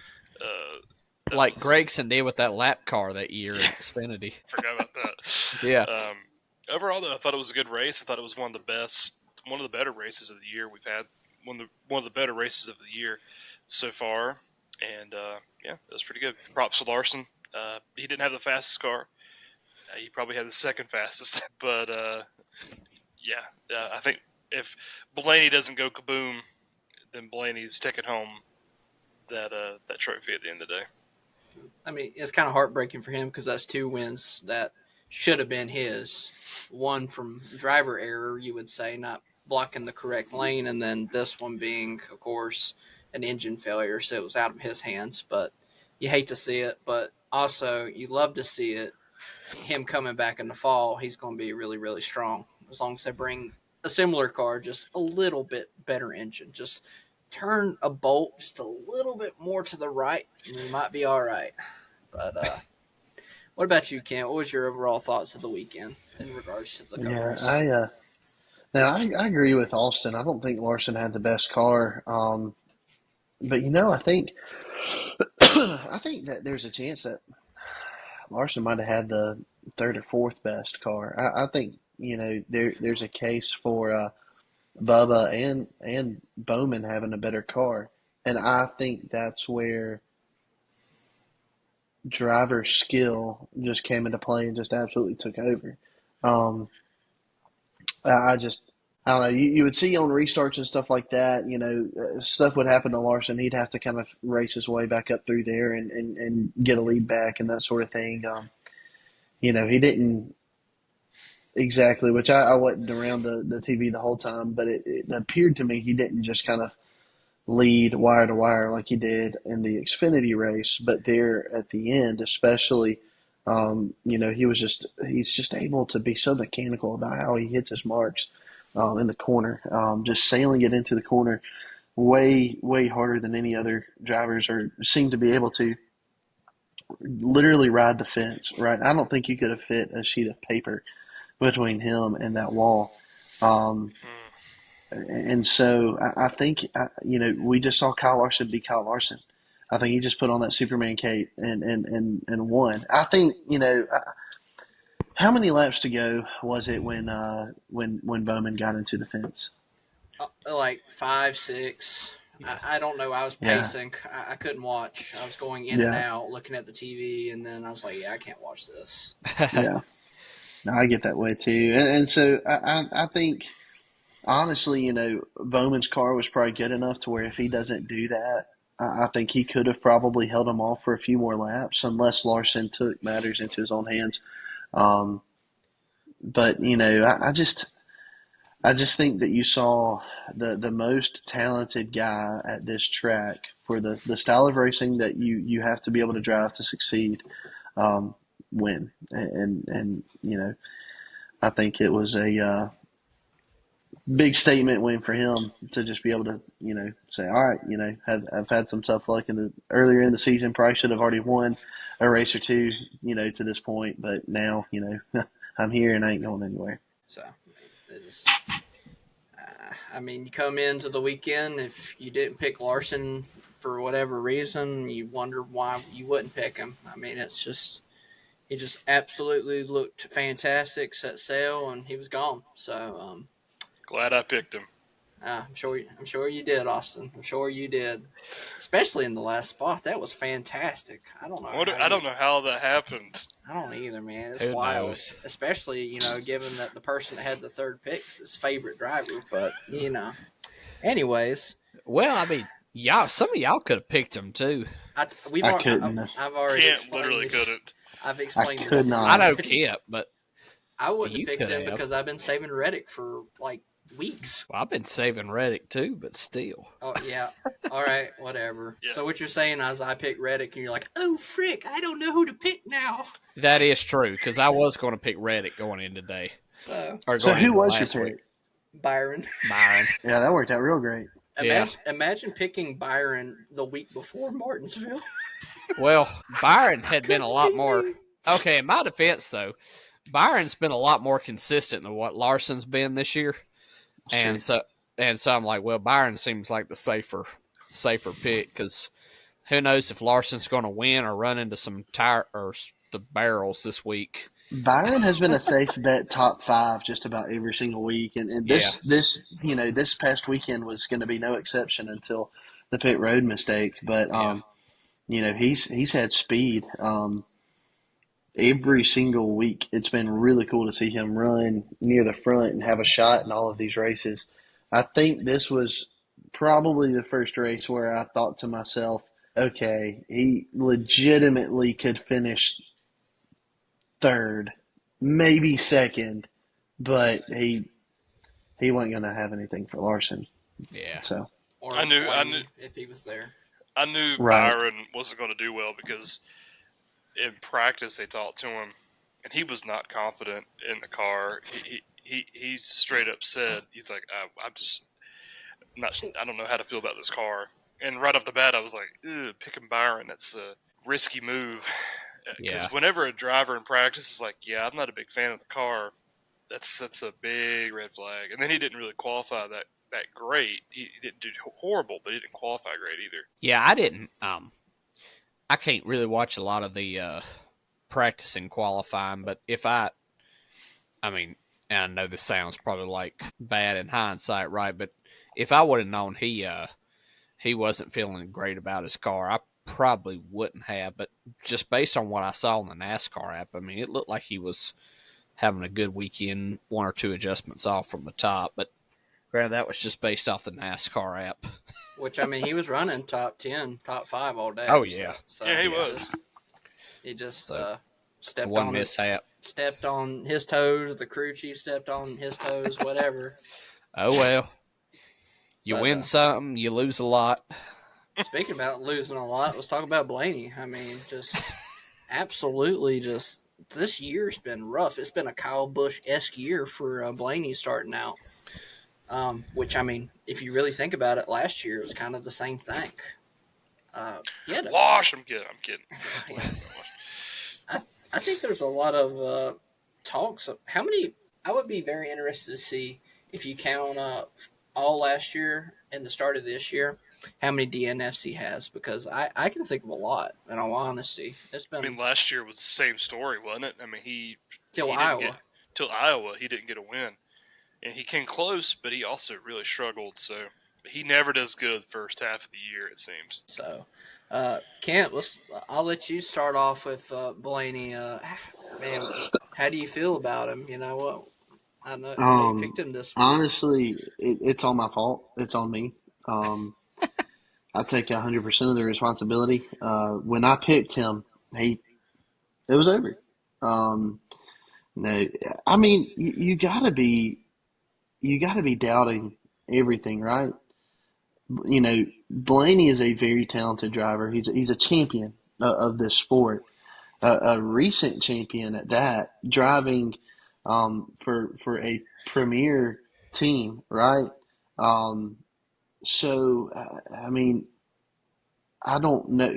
Like Gregson did with that lap car that year at Xfinity. Forgot about that. Yeah. Overall, though, I thought it was a good race. I thought it was one of the better races of the year we've had. One of the better races of the year so far, and yeah, it was pretty good. Props to Larson. He didn't have the fastest car. He probably had the second fastest, but yeah, I think if Blaney doesn't go kaboom, then Blaney's taking home that trophy at the end of the day. I mean, it's kind of heartbreaking for him because that's 2 wins that should have been his. One from driver error, you would say, not blocking the correct lane, and then this one being, of course, an engine failure, so it was out of his hands. But you hate to see it, but also you love to see it. Him coming back in the fall, he's going to be really, really strong as long as they bring a similar car, just a little bit better engine. Just turn a bolt just a little bit more to the right, and we might be all right. But what about you, Kent? What was your overall thoughts of the weekend in regards to the Yeah, cars? I agree with Austin. I don't think Larson had the best car. But I think I think that there's a chance that Larson might have had the third or fourth best car. I think there's a case for Bubba and Bowman having a better car, and I think that's where driver skill just came into play and just absolutely took over. Um, I just I don't know. You would see on restarts and stuff like that. Stuff would happen to Larson. He'd have to kind of race his way back up through there and get a lead back and that sort of thing. He didn't exactly, which I wasn't around the TV the whole time, but it appeared to me he didn't just kind of lead wire to wire like he did in the Xfinity race, but there at the end, especially, he's just able to be so mechanical about how he hits his marks in the corner, just sailing it into the corner way, way harder than any other drivers or seem to be able to literally ride the fence, right? I don't think you could have fit a sheet of paper between him and that wall. Um, and so I think, we just saw Kyle Larson be Kyle Larson. I think he just put on that Superman cape and won. I think, how many laps to go was it when Bowman got into the fence? Like 5, 6. I don't know. I was Yeah, pacing. I couldn't watch. I was going in and yeah, out, looking at the TV, and then I was like, "Yeah, I can't watch this." yeah. No, I get that way too. And so I think, honestly, Bowman's car was probably good enough to where if he doesn't do that, I think he could have probably held him off for a few more laps unless Larson took matters into his own hands. Um, but I just think that you saw the most talented guy at this track for the style of racing that you have to be able to drive to succeed, win. And I think it was a big statement win for him to just be able to, say, all right, I've had some tough luck earlier in the season. Probably should have already won a race or two, to this point, but now, I'm here and I ain't going anywhere. So it is. I mean, you come into the weekend, if you didn't pick Larson for whatever reason, you wonder why you wouldn't pick him. I mean, it's just he just absolutely looked fantastic, set sail, and he was gone. So Glad I picked him. I'm sure you did, Austin. I'm sure you did, especially in the last spot. That was fantastic. I don't know I don't know how that happened. I don't either, man. It's Who wild, knows? especially given that the person that had the third pick is his favorite driver. But anyways, Well, I mean, some of y'all could have picked him too. I couldn't. I've already Kent explained literally this. couldn't. I've I explained could this. not. I know Kip, but I wouldn't you have picked could him have. because I've been saving Reddick for like weeks. Well, I've been saving Reddick too, but still. Oh yeah. All right, whatever. Yeah. So what you're saying is I picked Reddick, and you're like, oh frick, I don't know who to pick now. That is true, because I was going to pick Reddick going in today. So So Going who into was your last pick? week. Byron. Byron. Yeah, that worked out real great. Imagine picking Byron the week before Martinsville. Well, Byron had been a lot more. Okay, in my defense, though, Byron's been a lot more consistent than what Larson's been this year, and so I'm like, well, Byron seems like the safer pick because who knows if Larson's going to win or run into some tire or the barrels this week. Byron has been a safe bet top 5 just about every single week, and Yeah. this past weekend was going to be no exception until the pit road mistake. But he's had speed every single week. It's been really cool to see him run near the front and have a shot in all of these races. I think this was probably the first race where I thought to myself, okay, he legitimately could finish third, maybe second, but he wasn't going to have anything for Larson. Yeah. So Or I knew if he was there. I knew Right. Byron wasn't going to do well because in practice they talked to him, and he was not confident in the car. He straight up said, he's like, I'm just not. I don't know how to feel about this car. And right off the bat, I was like, picking Byron, that's a risky move. Because Yeah. whenever a driver in practice is like, yeah, I'm not a big fan of the car, that's a big red flag. And then he didn't really qualify that great. He didn't do horrible, but he didn't qualify great either. Yeah, I didn't. I can't really watch a lot of the practicing qualifying, but I mean, and I know this sounds probably like bad in hindsight, right? But if I would have known he wasn't feeling great about his car, I probably wouldn't have. But just based on what I saw on the NASCAR app, I mean, it looked like he was having a good weekend, one or two adjustments off from the top. But granted, that was just based off the NASCAR app. Which, I mean, he was running top 10, top 5 all day. Oh, yeah. So Yeah, he was. He just So, stepped One on mishap. stepped on his toes. The crew chief stepped on his toes. Whatever. Oh well. You But, win some, you lose a lot. Speaking about losing a lot, let's talk about Blaney. I mean, just absolutely just this year's been rough. It's been a Kyle Busch-esque year for Blaney starting out. Which, I mean, if you really think about it, last year it was kind of the same thing. Wash! I'm kidding. I think there's a lot of talks. How many? I would be very interested to see if you count all last year and the start of this year, how many DNFs he has, because I can think of a lot. In all honesty, it's been I mean, last year was the same story, wasn't it? I mean, till he didn't Iowa. till Iowa, he didn't get a win, and he came close, but he also really struggled. So he never does good first half of the year, it seems. So, Kent, I'll let you start off with Blaney. Man, how do you feel about him? You know what? I know you picked him this week. Honestly, it's all my fault. It's on me. I take 100% of the responsibility. When I picked him, it was over. No, I mean you gotta be doubting everything, right? Blaney is a very talented driver. He's a champion of this sport, a recent champion at that, driving for a premier team, right? Um, so I mean, I don't know.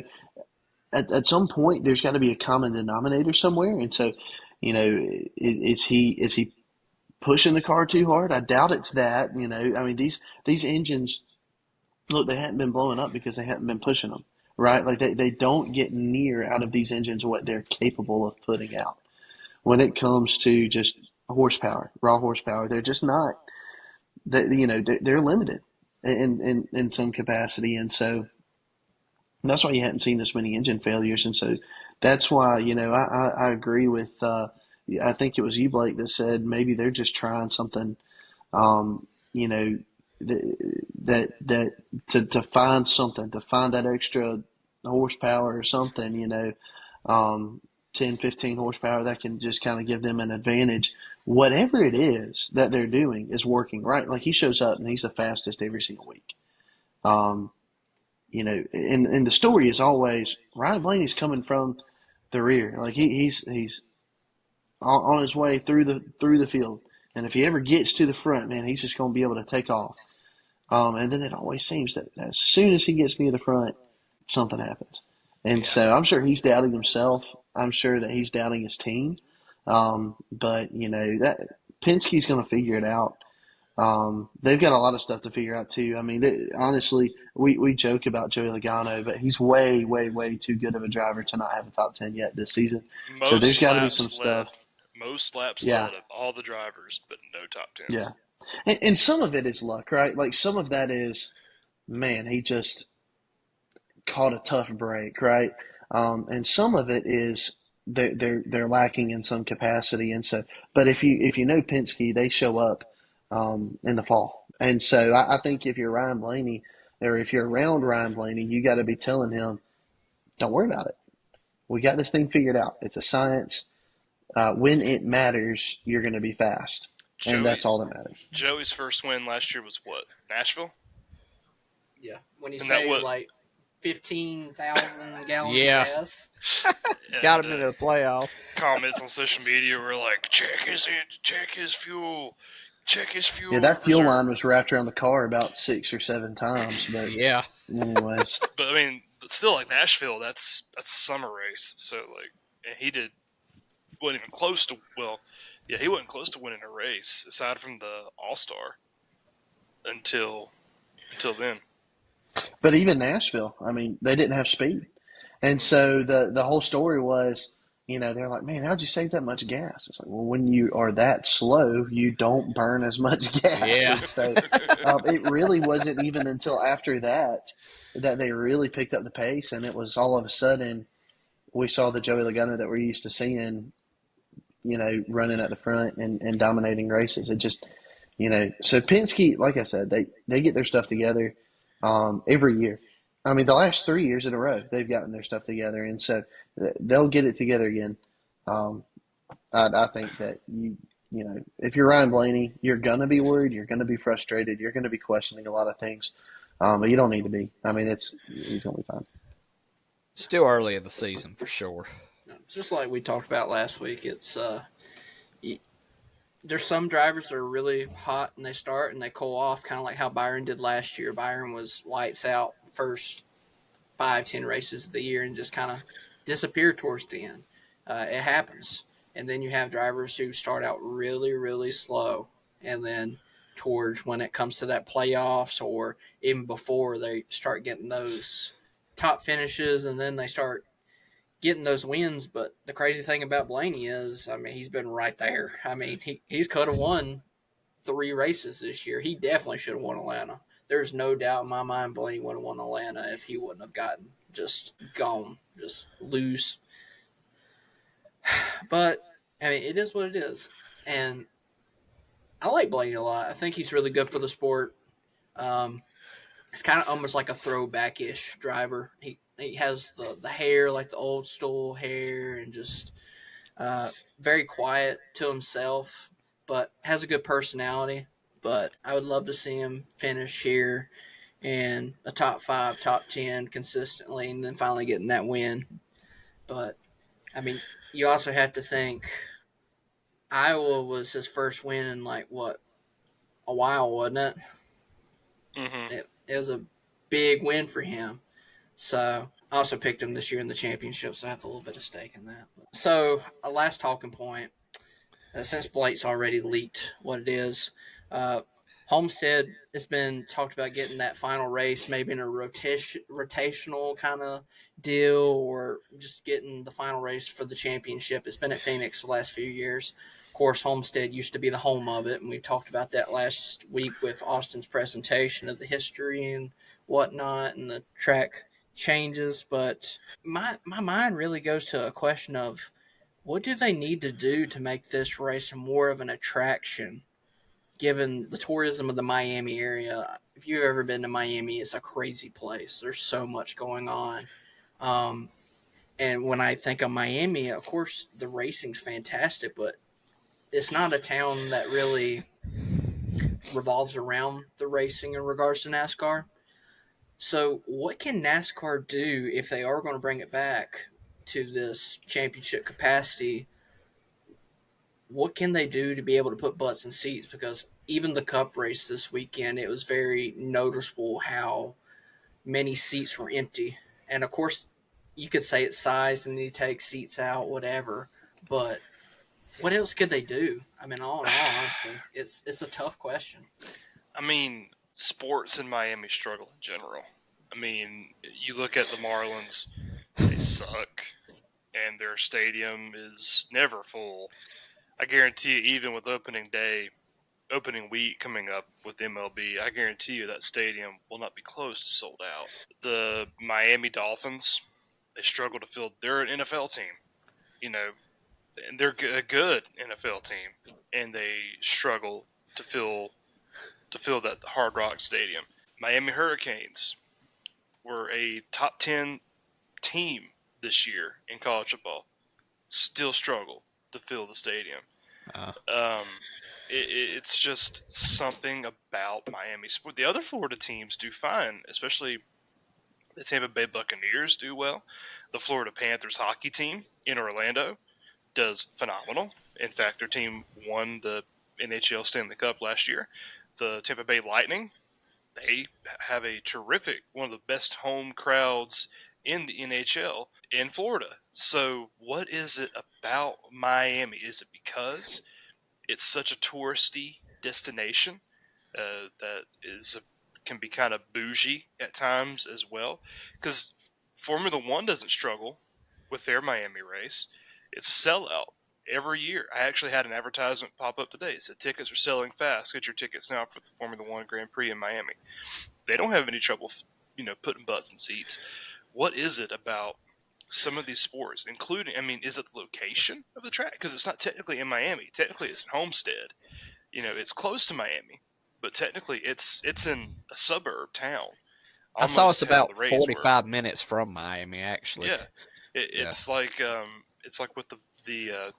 At some point, there's got to be a common denominator somewhere, and so is he pushing the car too hard? I doubt it's that. I mean these engines look, they hadn't been blowing up because they hadn't been pushing them, right? Like they don't get near out of these engines what they're capable of putting out when it comes to just horsepower, raw horsepower. They're just not. They're limited in some capacity, and so that's why you hadn't seen this many engine failures, and so that's why I agree with. I think it was you, Blake, that said maybe they're just trying something. Um, you know, that to find something, to find that extra horsepower or something. 10, 15 horsepower that can just kind of give them an advantage. Whatever it is that they're doing is working, right? Like he shows up and he's the fastest every single week. Um, and the story is always Ryan Blaney's coming from the rear. Like he's on his way through the field. And if he ever gets to the front, man, he's just going to be able to take off. And then it always seems that as soon as he gets near the front, something happens. And Yeah. so I'm sure he's doubting himself. I'm sure that he's doubting his team. But that Penske's going to figure it out. They've got a lot of stuff to figure out too. I mean, honestly, we joke about Joey Logano, but he's way, way, way too good of a driver to not have a top 10 yet this season. So there's Most got to be some laps led. stuff. Most laps Yeah, led of all the drivers, but no top yeah. tens. And some of it is luck, right? Like some of that is, man, he just caught a tough break, right? And some of it is they're lacking in some capacity, and so. But if you know Penske, they show up in the fall, and so I think if you're Ryan Blaney or if you're around Ryan Blaney, you got to be telling him, don't worry about it. We got this thing figured out. It's a science. When it matters, you're going to be fast, and Joey that's all that matters. Joey's first win last year was what? Nashville? Yeah. When you And that say what? like 15,000 gallons of Yeah, gas. got And him into the playoffs. comments on social media were like, check his fuel, check his Yeah, fuel that fuel line reserve. was wrapped around the car about 6 or 7 times, but Yeah, anyways. But I mean, but still, like Nashville, that's a summer race. So like, and he wasn't even close to. Well, yeah, he wasn't close to winning a race aside from the All Star until then. But even Nashville, I mean, they didn't have speed. And Mm-hmm. so the whole story was, they're like, man, how'd you save that much gas? It's like, well, when you are that slow, you don't burn as much gas. yeah, And so it really wasn't even until after that they really picked up the pace. And it was all of a sudden we saw the Joey Logano that we're used to seeing, running at the front and dominating races. It just, so Penske, like I said, they get their stuff together every year. I mean, the last 3 years in a row, they've gotten their stuff together, and so they'll get it together again. Um, I think that if you're Ryan Blaney, you're gonna be worried, you're gonna be frustrated, you're gonna be questioning a lot of things, but you don't need to be. I mean, he's gonna be fine. still early in the season for sure. Just like we talked about last week, it's there's some drivers that are really hot and they start and they cool off, kind of like how Byron did last year. Byron was lights out first 5, 10 races of the year and just kind of disappeared towards the end. It happens. And then you have drivers who start out really, really slow, and then towards when it comes to that playoffs or even before they start getting those top finishes, and then they start getting those wins. But the crazy thing about Blaney is, I mean, he's been right there. I mean, he's could have won 3 races this year. He definitely should have won Atlanta. There's no doubt in my mind Blaney would have won Atlanta if he wouldn't have gotten just gone, just loose. But I mean, it is what it is, and I like Blaney a lot. I think he's really good for the sport. Um, it's kind of almost like a throwback ish driver. He has the hair like the old school hair and just very quiet to himself, but has a good personality. But I would love to see him finish here in a top 5, top 10 consistently, and then finally getting that win. But I mean, you also have to think Iowa was his first win in like what, a while, wasn't it? Hmm. It was a big win for him. So I also picked him this year in the championship, so I have a little bit of stake in that. So a last talking point, since Blake's already leaked what it is, uh, Homestead has been talked about getting that final race, maybe in a rotational kind of deal, or just getting the final race for the championship. It's been at Phoenix the last few years. Of course, Homestead used to be the home of it, and we talked about that last week with Austin's presentation of the history and whatnot, and the track changes. But my mind really goes to a question of, what do they need to do to make this race more of an attraction, given the tourism of the Miami area? If you've ever been to Miami, it's a crazy place. There's so much going on. Um, and when I think of Miami, of course, the racing's fantastic, but it's not a town that really revolves around the racing in regards to NASCAR. So, what can NASCAR do if they are going to bring it back to this championship capacity? What can they do to be able to put butts in seats? Because even the Cup race this weekend, it was very noticeable how many seats were empty. And of course, you could say it's size and you take seats out, whatever. But what else could they do? I mean, all in all honesty, it's a tough question. I mean, sports in Miami struggle in general. I mean, you look at the Marlins, they suck, and their stadium is never full. I guarantee you, even with opening week coming up with MLB, I guarantee you that stadium will not be close to sold out. The Miami Dolphins, they struggle to fill. They're an NFL team, you know, and they're a good NFL team, and they struggle to fill that Hard Rock Stadium. Miami Hurricanes were a top 10 team this year in college football. Still struggle to fill the stadium. Uh, Um, it's just something about Miami. The other Florida teams do fine, especially the Tampa Bay Buccaneers do well. The Florida Panthers hockey team in Orlando does phenomenal. In fact, their team won the NHL Stanley Cup last year. The Tampa Bay Lightning, they have a terrific, one of the best home crowds in the NHL in Florida. So, what is it about Miami? Is it because it's such a touristy destination that can be kind of bougie at times as well? Because Formula One doesn't struggle with their Miami race. It's a sellout every year. I actually had an advertisement pop up today. It said tickets are selling fast. Get your tickets now for the Formula One Grand Prix in Miami. They don't have any trouble, putting butts in seats. What is it about some of these sports, including, I mean, is it the location of the track? Because it's not technically in Miami. Technically, it's in Homestead. It's close to Miami, but technically, it's in a suburb town, I saw it's almost how about the race were. 45 minutes from Miami, actually. Yeah, Yeah. it's like with the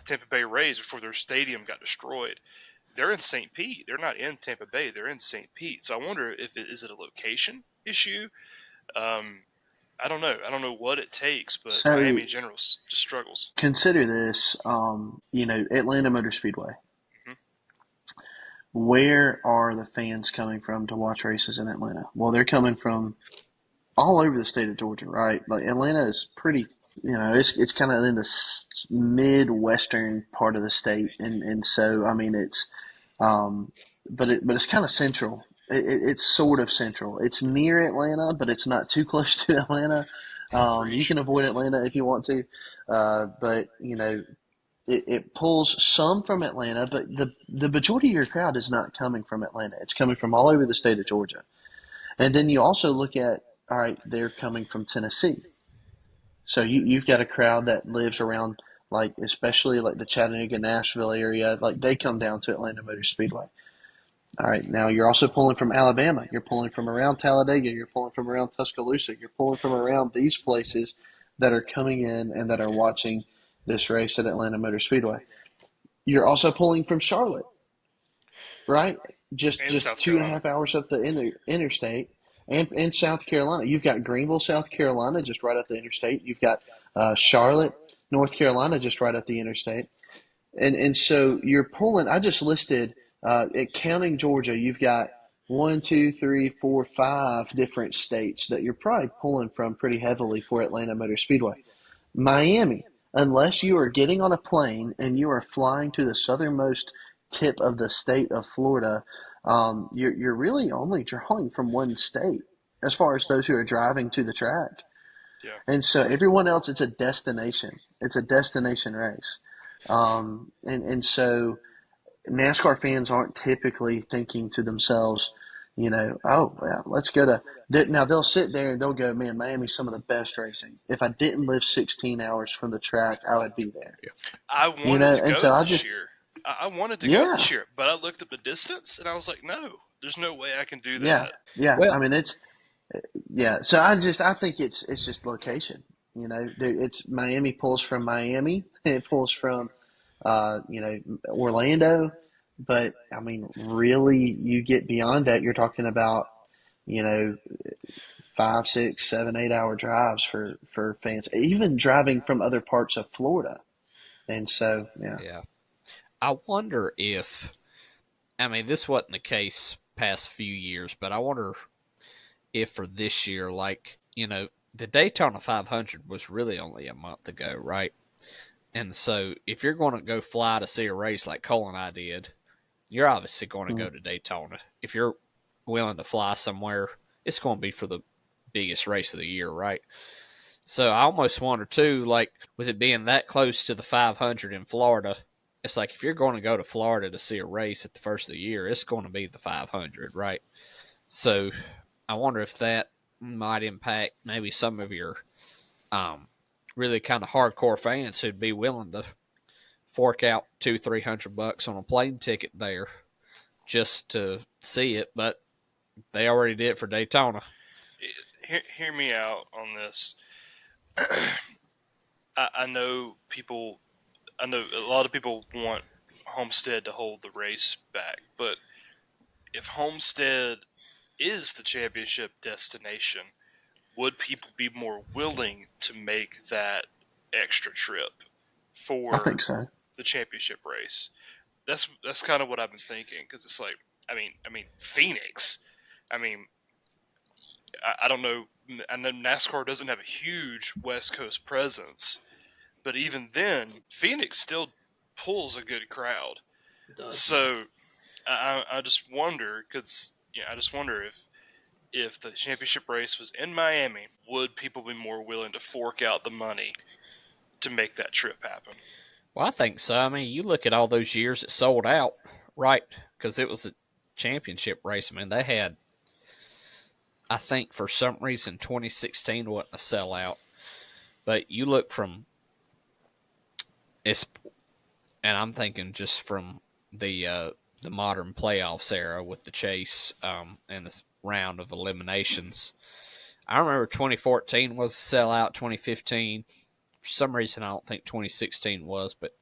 Tampa Bay Rays before their stadium got destroyed. They're in St. Pete. They're not in Tampa Bay. They're in St. Pete. So I wonder if is it a location issue. Um, I don't know. I don't know what it takes, but So Miami in general just struggles. consider this, Atlanta Motor Speedway. Hmm. Where are the fans coming from to watch races in Atlanta? Well, they're coming from all over the state of Georgia, right? Like Atlanta is pretty, it's kind of in the midwestern part of the state, and so I mean um, but it's kind of central. It's sort of central. It's near Atlanta, but it's not too close to Atlanta. You Preach. can avoid Atlanta if you want to, but it pulls some from Atlanta, but the majority of your crowd is not coming from Atlanta. It's coming from all over the state of Georgia. And then you also look at, all right, they're coming from Tennessee. So you've got a crowd that lives around, like, especially like the Chattanooga, Nashville area. Like, they come down to Atlanta Motor Speedway. All right, now you're also pulling from Alabama. You're pulling from around Talladega. You're pulling from around Tuscaloosa. You're pulling from around these places that are coming in and that are watching this race at Atlanta Motor Speedway. You're also pulling from Charlotte, right? Just And just South two and a Carolina. half hours up the interstate, and South Carolina. You've got Greenville, South Carolina, just right up the interstate. You've got Charlotte, North Carolina, just right up the interstate. and so you're pulling. I just listed, counting Georgia, you've got one, two, three, four, five different states that you're probably pulling from pretty heavily for Atlanta Motor Speedway. Miami, unless you are getting on a plane and you are flying to the southernmost tip of the state of Florida, you're really only drawing from one state as far as those who are driving to the track. Yeah. And so everyone else, it's a destination. It's a destination race. And so NASCAR fans aren't typically thinking to themselves, oh, well, let's go to. Now they'll sit there and they'll go, man, Miami's some of the best racing. If I didn't live 16 hours from the track, I would be there. I wanted to And go so I this just, year. I wanted to go yeah, this year, but I looked at the distance and I was like, no, there's no way I can do yeah, that. yeah. Well, I mean, yeah. So I think it's just location. It's Miami pulls from Miami, it pulls from, Orlando. But I mean, really, you get beyond that, you're talking about, you know, 5, 6, 7, 8 hour drives for fans, even driving from other parts of Florida. And so, yeah, yeah. I wonder if, I mean, this wasn't the case past few years, but I wonder if for this year, like, the Daytona 500 was really only a month ago, right? And so if you're going to go fly to see a race like Cole and I did, you're obviously going to mm, go to Daytona. If you're willing to fly somewhere, it's going to be for the biggest race of the year, right? So I almost wonder too, like with it being that close to the 500 in Florida, it's like if you're going to go to Florida to see a race at the first of the year, it's going to be the 500, right? So I wonder if that might impact maybe some of your um, really kind of hardcore fans who'd be willing to fork out 200-300 bucks on a plane ticket there just to see it, but they already did it for Daytona. Hear me out on this. I know people. I know a lot of people want Homestead to hold the race back, but if Homestead is the championship destination, would people be more willing to make that extra trip I for think so. the championship race? That's kind of what I've been thinking, because it's like, I mean Phoenix. I mean, I don't know. I know NASCAR doesn't have a huge West Coast presence, but even then, Phoenix still pulls a good crowd. It does. So I just wonder, because I just wonder if the championship race was in Miami, would people be more willing to fork out the money to make that trip happen? Well, I think so. I mean, you look at all those years it sold out, right? Because it was a championship race. I mean, they had, I think for some reason, 2016 wasn't a sellout. But you look from, it's, and I'm thinking just from the modern playoffs era with the chase and this round of eliminations. I remember 2014 was a sellout. 2015, for some reason, I don't think 2016 was, but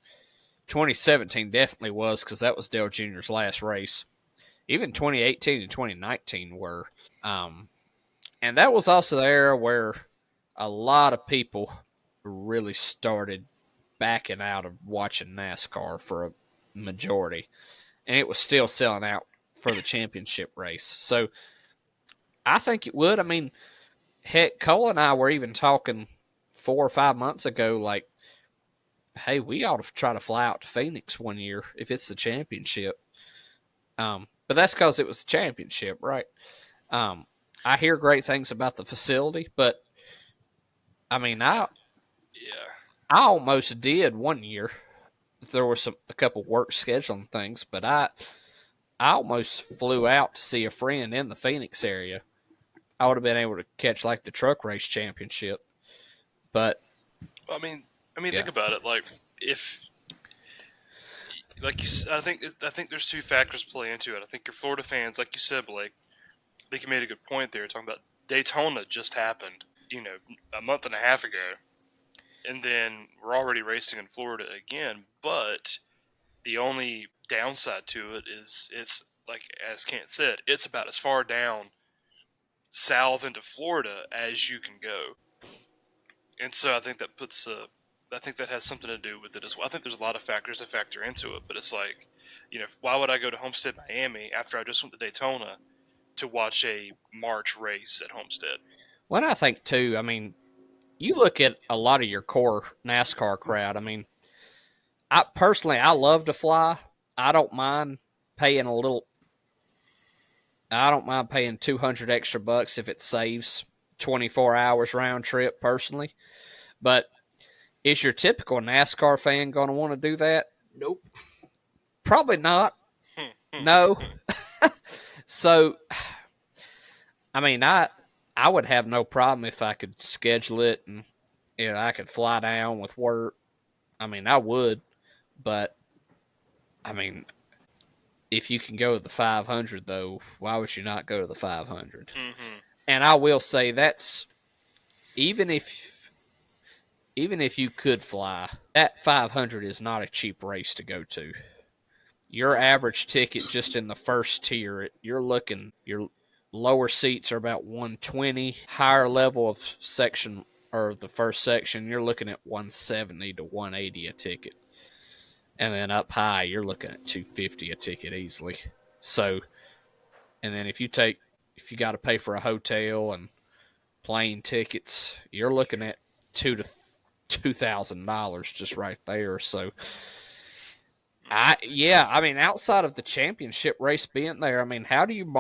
2017 definitely was because that was Dale Jr.'s last race. Even 2018 and 2019 were. And that was also the era where a lot of people really started backing out of watching NASCAR for a majority. And it was still selling out for the championship race. So I think it would. I mean, heck, Cole and I were even talking 4 or 5 months ago, like, hey, we ought to try to fly out to Phoenix one year if it's the championship. But that's because it was the championship, right? Um, I hear great things about the facility, but I mean, Yeah. I almost did one year. There were a couple work scheduling things, but I almost flew out to see a friend in the Phoenix area. I would have been able to catch like the truck race championship, but I mean, think yeah, about it. Like, if, like I think there's two factors play into it. I think your Florida fans, like you said, Blake, I think you made a good point there, talking about Daytona just happened, a month and a half ago, and then we're already racing in Florida again. But the only downside to it is it's like, as Kent said, it's about as far down south into Florida as you can go, and so I think that puts I think that has something to do with it as well. I think there's a lot of factors that factor into it, but it's like, why would I go to Homestead, Miami after I just went to Daytona to watch a March race at Homestead? Well, I think too. I mean, you look at a lot of your core NASCAR crowd. I mean, I love to fly. I don't mind paying a little. I don't mind paying 200 extra bucks if it saves 24 hours round trip personally. But is your typical NASCAR fan going to want to do that? Nope. Probably not. No. So, I mean, I would have no problem if I could schedule it and I could fly down with work. I mean, I would, but I mean, if you can go to the 500 though, why would you not go to the 500? Mm-hmm. And I will say that's even if even if you could fly, that 500 is not a cheap race to go to. Your average ticket just in the first tier, you're looking your lower seats are about 120, higher level of section or the first section, you're looking at 170 to 180 a ticket. And then up high, you're looking at 250 a ticket easily. So, and then if you got to pay for a hotel and plane tickets, you're looking at $2,000 just right there. So, I mean, outside of the championship race being there, I mean, how do you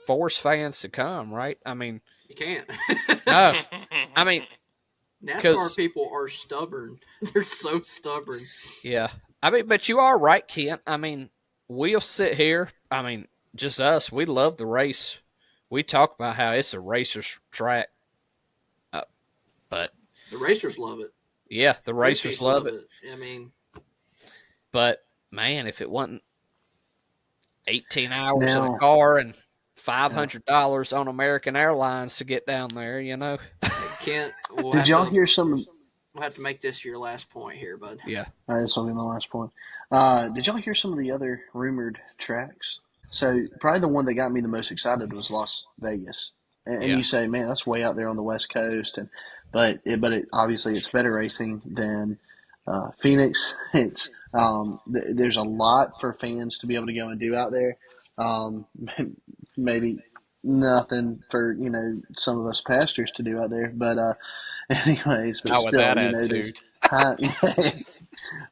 force fans to come? Right? I mean, You can't. no, I mean, NASCAR people are stubborn. They're so stubborn. yeah, I mean, but you are right, Kent. I mean, we'll sit here. I mean, just us. We love the race. We talk about how it's a racer's track, but The racers love it. yeah, the racers love it. I mean, But man, if it wasn't 18 hours in a Now, car and yeah. $500 on American Airlines to get down there, Kent, Did y'all hear some? we'll have to make this your last point here, bud. Yeah. All right, this will be my last point. Did y'all hear some of the other rumored tracks? So probably the one that got me the most excited was Las Vegas. And Yeah. you say, man, that's way out there on the West Coast, but obviously it's better racing than Phoenix. There's a lot for fans to be able to go and do out there. Um, maybe nothing for some of us pastors to do out there, but anyways, but Not with still, that there's attitude. high,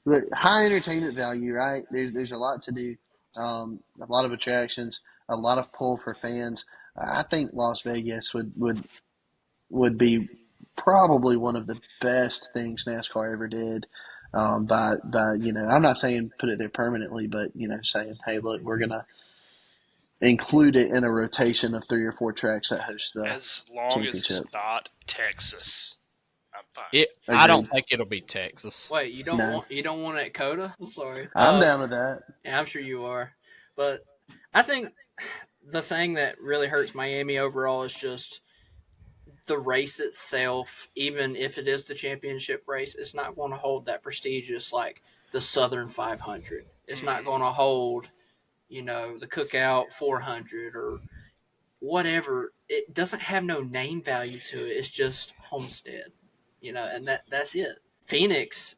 but high entertainment value, right? There's a lot to do, a lot of attractions, a lot of pull for fans. I think Las Vegas would be probably one of the best things NASCAR ever did. By I'm not saying put it there permanently, but saying, hey, look, we're gonna include it in a rotation of 3 or 4 tracks that host the As long as championship. it's not Texas, I'm fine. I don't Agreed. think it'll be Texas. Wait, you don't No. want it at Coda? I'm sorry. I'm down with that. Yeah, I'm sure you are. But I think the thing that really hurts Miami overall is just the race itself. Even if it is the championship race, it's not going to hold that prestigious like the Southern 500. It's not going to hold, the Cookout 400 or whatever. It doesn't have no name value to it. It's just Homestead, and that's it. Phoenix,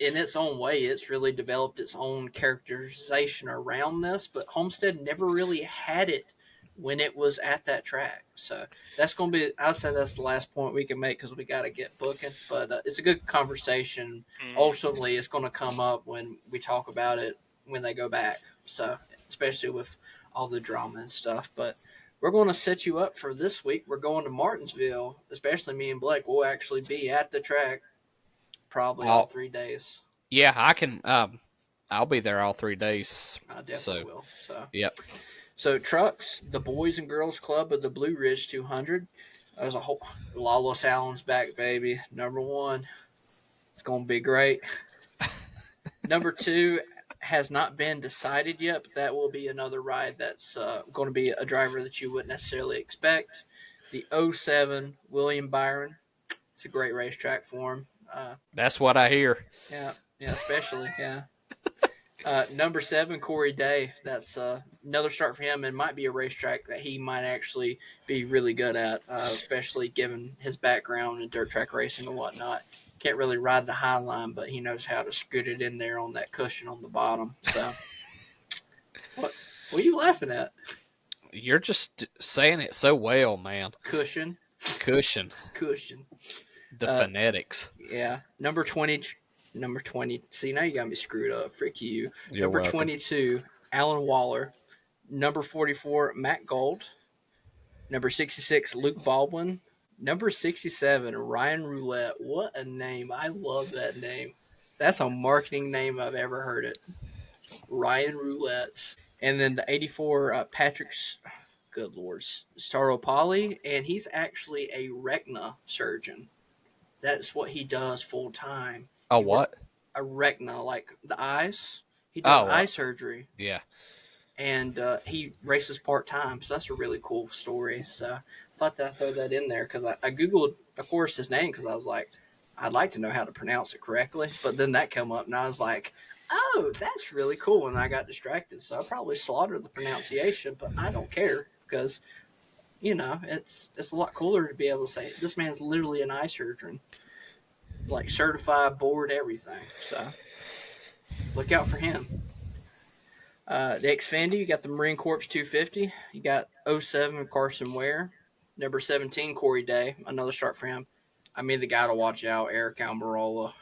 in its own way, it's really developed its own characterization around this, but Homestead never really had it when it was at that track. So that's going to be, I'd say that's the last point we can make because we got to get booking. But it's a good conversation. Ultimately, it's going to come up when we talk about it when they go back. So, especially with all the drama and stuff. But we're going to set you up for this week. We're going to Martinsville, especially me and Blake. We'll actually be at the track probably all 3 days. Yeah, I can. I'll be there all 3 days. I definitely will. So, yep. So trucks, the Boys and Girls Club of the Blue Ridge 200. There's a whole Lawless Allen's back, baby. Number 1. It's going to be great. Number 2 has not been decided yet, but that will be another ride that's going to be a driver that you wouldn't necessarily expect. The 07 William Byron. It's a great racetrack for him. That's what I hear. Yeah, especially, yeah. Number 7, Corey Day. That's another start for him, and might be a racetrack that he might actually be really good at, especially given his background in dirt track racing and whatnot. Can't really ride the high line, but he knows how to scoot it in there on that cushion on the bottom. So, what? What are you laughing at? You're just saying it so well, man. Cushion, Cushion, cushion. the Uh, phonetics. Yeah, number 20. Number 20. See, now you got me screwed up. Freak you. You're Number welcome. 22, Alan Waller. Number 44, Matt Gold. Number 66, Luke Baldwin. Number 67, Ryan Roulette. What a name. I love that name. That's a marketing name I've ever heard it. Ryan Roulette. And then the 84, Patrick's, good lord, Staropoli. And he's actually a retina surgeon. That's what he does full time. Oh, He works what? a retina, like the eyes. He does Oh, eye surgery, yeah. and he races part time. So that's a really cool story. So I thought that I'd throw that in there because I googled, of course, his name because I was like, I'd like to know how to pronounce it correctly. But then that came up, and I was like, oh, that's really cool. And I got distracted, so I probably slaughtered the pronunciation, but I don't care because it's a lot cooler to be able to say this man's literally an eye surgeon, like certified, board, everything. So look out for him. The Xfinity, you got the Marine Corps 250. You got '07 Carson Ware. Number 17, Corey Day. Another start for him. I mean, the guy to watch out, Eric Almirola.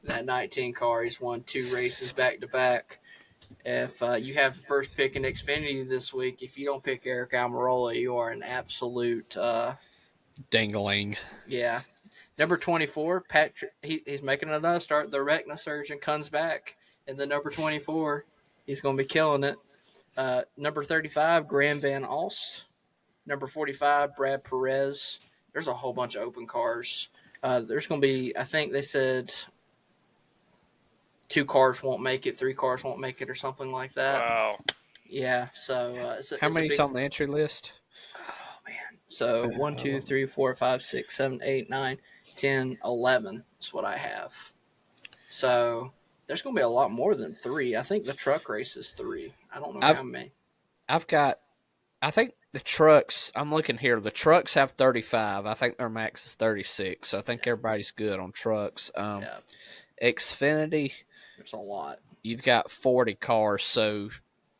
That 19 car, he's won 2 races back to back. If you have the first pick in Xfinity this week, if you don't pick Eric Almirola, you are an absolute, Dangling. yeah. Number 24, Patrick. He's making another start. The retina surgeon comes back, and the number 24, he's going to be killing it. Number 35, Graham Van Alst. Number 45, Brad Perez. There's a whole bunch of open cars. There's going to be, I think they said 2 cars won't make it, 3 cars won't make it, or something like that. Wow. Yeah, so How it's a many's big. on the entry list? Oh man. So 1, 2, 3, 4, 5, 6, 7, 8, 9, 10, 11 is what I have. So there's going to be a lot more than 3. I think the truck race is 3. I don't know I've how many. I've got. I think the trucks. I'm looking here. The trucks have 35. I think their max is 36. So I think everybody's good on trucks. Yeah, Xfinity, there's a lot. you've got 40 cars, so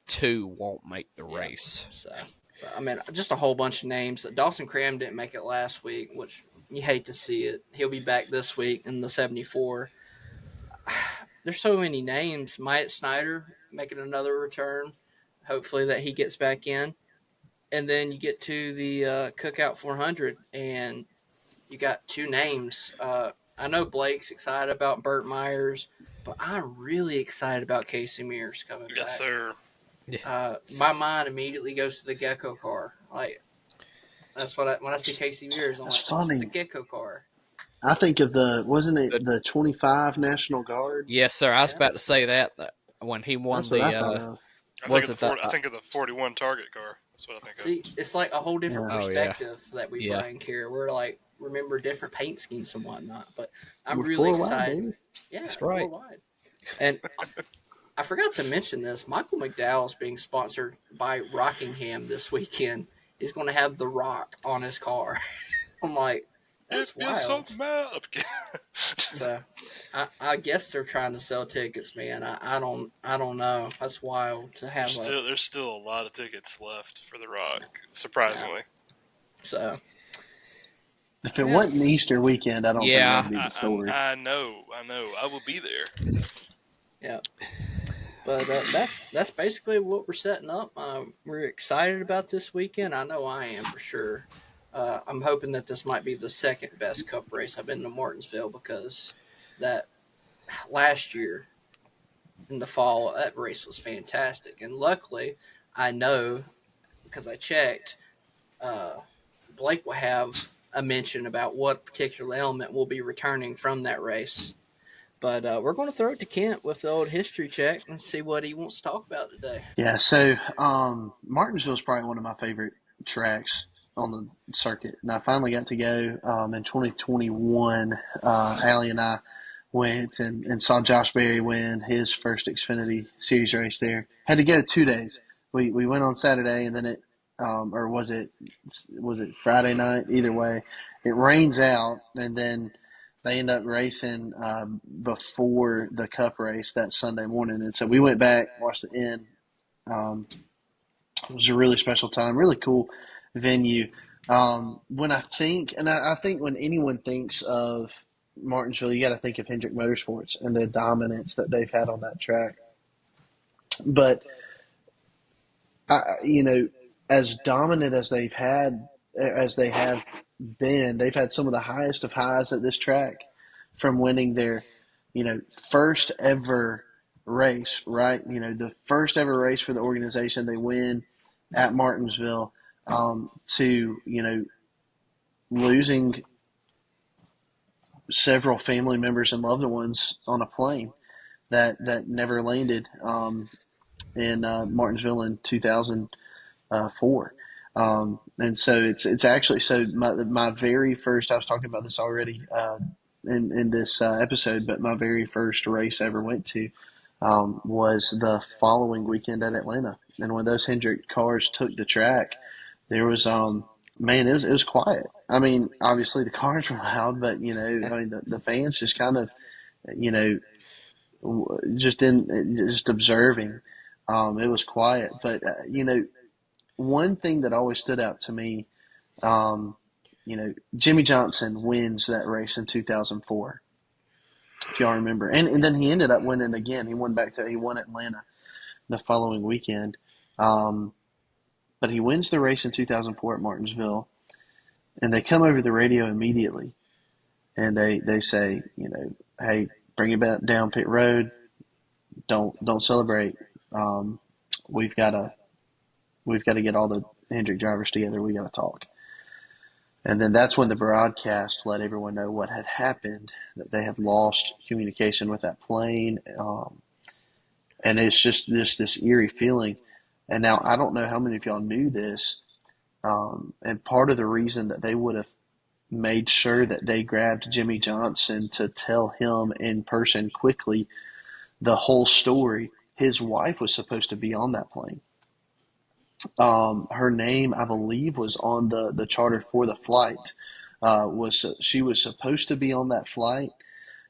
2 won't make the Yeah. race. So, but, I mean, just a whole bunch of names. Dawson Cram didn't make it last week, which you hate to see it. He'll be back this week in the 74. There's so many names. Myatt Snyder making another return. Hopefully that he gets back in. And then you get to the Cookout 400, and you got 2 names. I know Blake's excited about Burt Myers, but I'm really excited about Casey Mears coming Yes, back. sir. My mind immediately goes to the Gecko car. Like that's what when I see Casey Mears, I'm That's like, that's the funny. Gecko car. I think of wasn't it Good. the 25 National Guard? Yes, sir. I was Yeah. about to say that when he won That's what I the. thought of. Was it the? I think of the 41 Target car. That's what I think of. See, it's like a whole different Yeah. Oh yeah, perspective that we yeah. bring here. We're like remember different paint schemes and whatnot. But I'm We're really 4 wide, excited. baby. Yeah, That's right. 4 wide. And I forgot to mention this. Michael McDowell is being sponsored by Rockingham this weekend. He's going to have The Rock on his car. I'm like, that's If you're so wild. mad. So I guess they're trying to sell tickets, man. I don't know. That's wild to have there's still a lot of tickets left for The Rock, surprisingly. so If it yeah. wasn't Easter weekend, I don't think Yeah. that'd be the story. I know. I will be there. Yeah. But that's basically what we're setting up. We're excited about this weekend. I know I am for sure. I'm hoping that this might be the second best Cup race I've been to Martinsville because that last year in the fall that race was fantastic, and luckily I know because I checked. Blake will have a mention about what particular element will be returning from that race. But we're going to throw it to Kent with the old history check and see what he wants to talk about today. Yeah, so Martinsville is probably one of my favorite tracks on the circuit. And I finally got to go in 2021. Allie and I went and saw Josh Berry win his first Xfinity Series race there. Had to go 2 days. We went on Saturday, and then or was it Friday night? Either way, it rains out, and then they end up racing before the Cup race that Sunday morning. And so we went back, watched the end. Um, it was a really special time, really cool venue. When I think, and I think when anyone thinks of Martinsville, you got to think of Hendrick Motorsports and the dominance that they've had on that track. But as dominant as they have been, they've had some of the highest of highs at this track from winning their, first ever race, right? The first ever race for the organization they win at Martinsville, to, losing several family members and loved ones on a plane that never landed in Martinsville in 2004. And so it's actually, so my very first, I was talking about this already in this episode, but my very first race I ever went to was the following weekend at Atlanta. And when those Hendrick cars took the track, there was man, it was quiet. I mean, obviously the cars were loud, but I mean the fans just kind of you know just observing. It was quiet, but one thing that always stood out to me, um, Jimmy Johnson wins that race in 2004, if y'all remember, and then he ended up winning again. He won Atlanta the following weekend. But he wins the race in 2004 at Martinsville, and they come over the radio immediately, and they say, hey, bring it back down pit road. Don't celebrate. We've got to get all the Hendrick drivers together. We got to talk. And then that's when the broadcast let everyone know what had happened, that they had lost communication with that plane. And it's just this eerie feeling. And now I don't know how many of y'all knew this. And part of the reason that they would have made sure that they grabbed Jimmy Johnson to tell him in person quickly the whole story, his wife was supposed to be on that plane. Her name, I believe, was on the charter for the flight. She was supposed to be on that flight,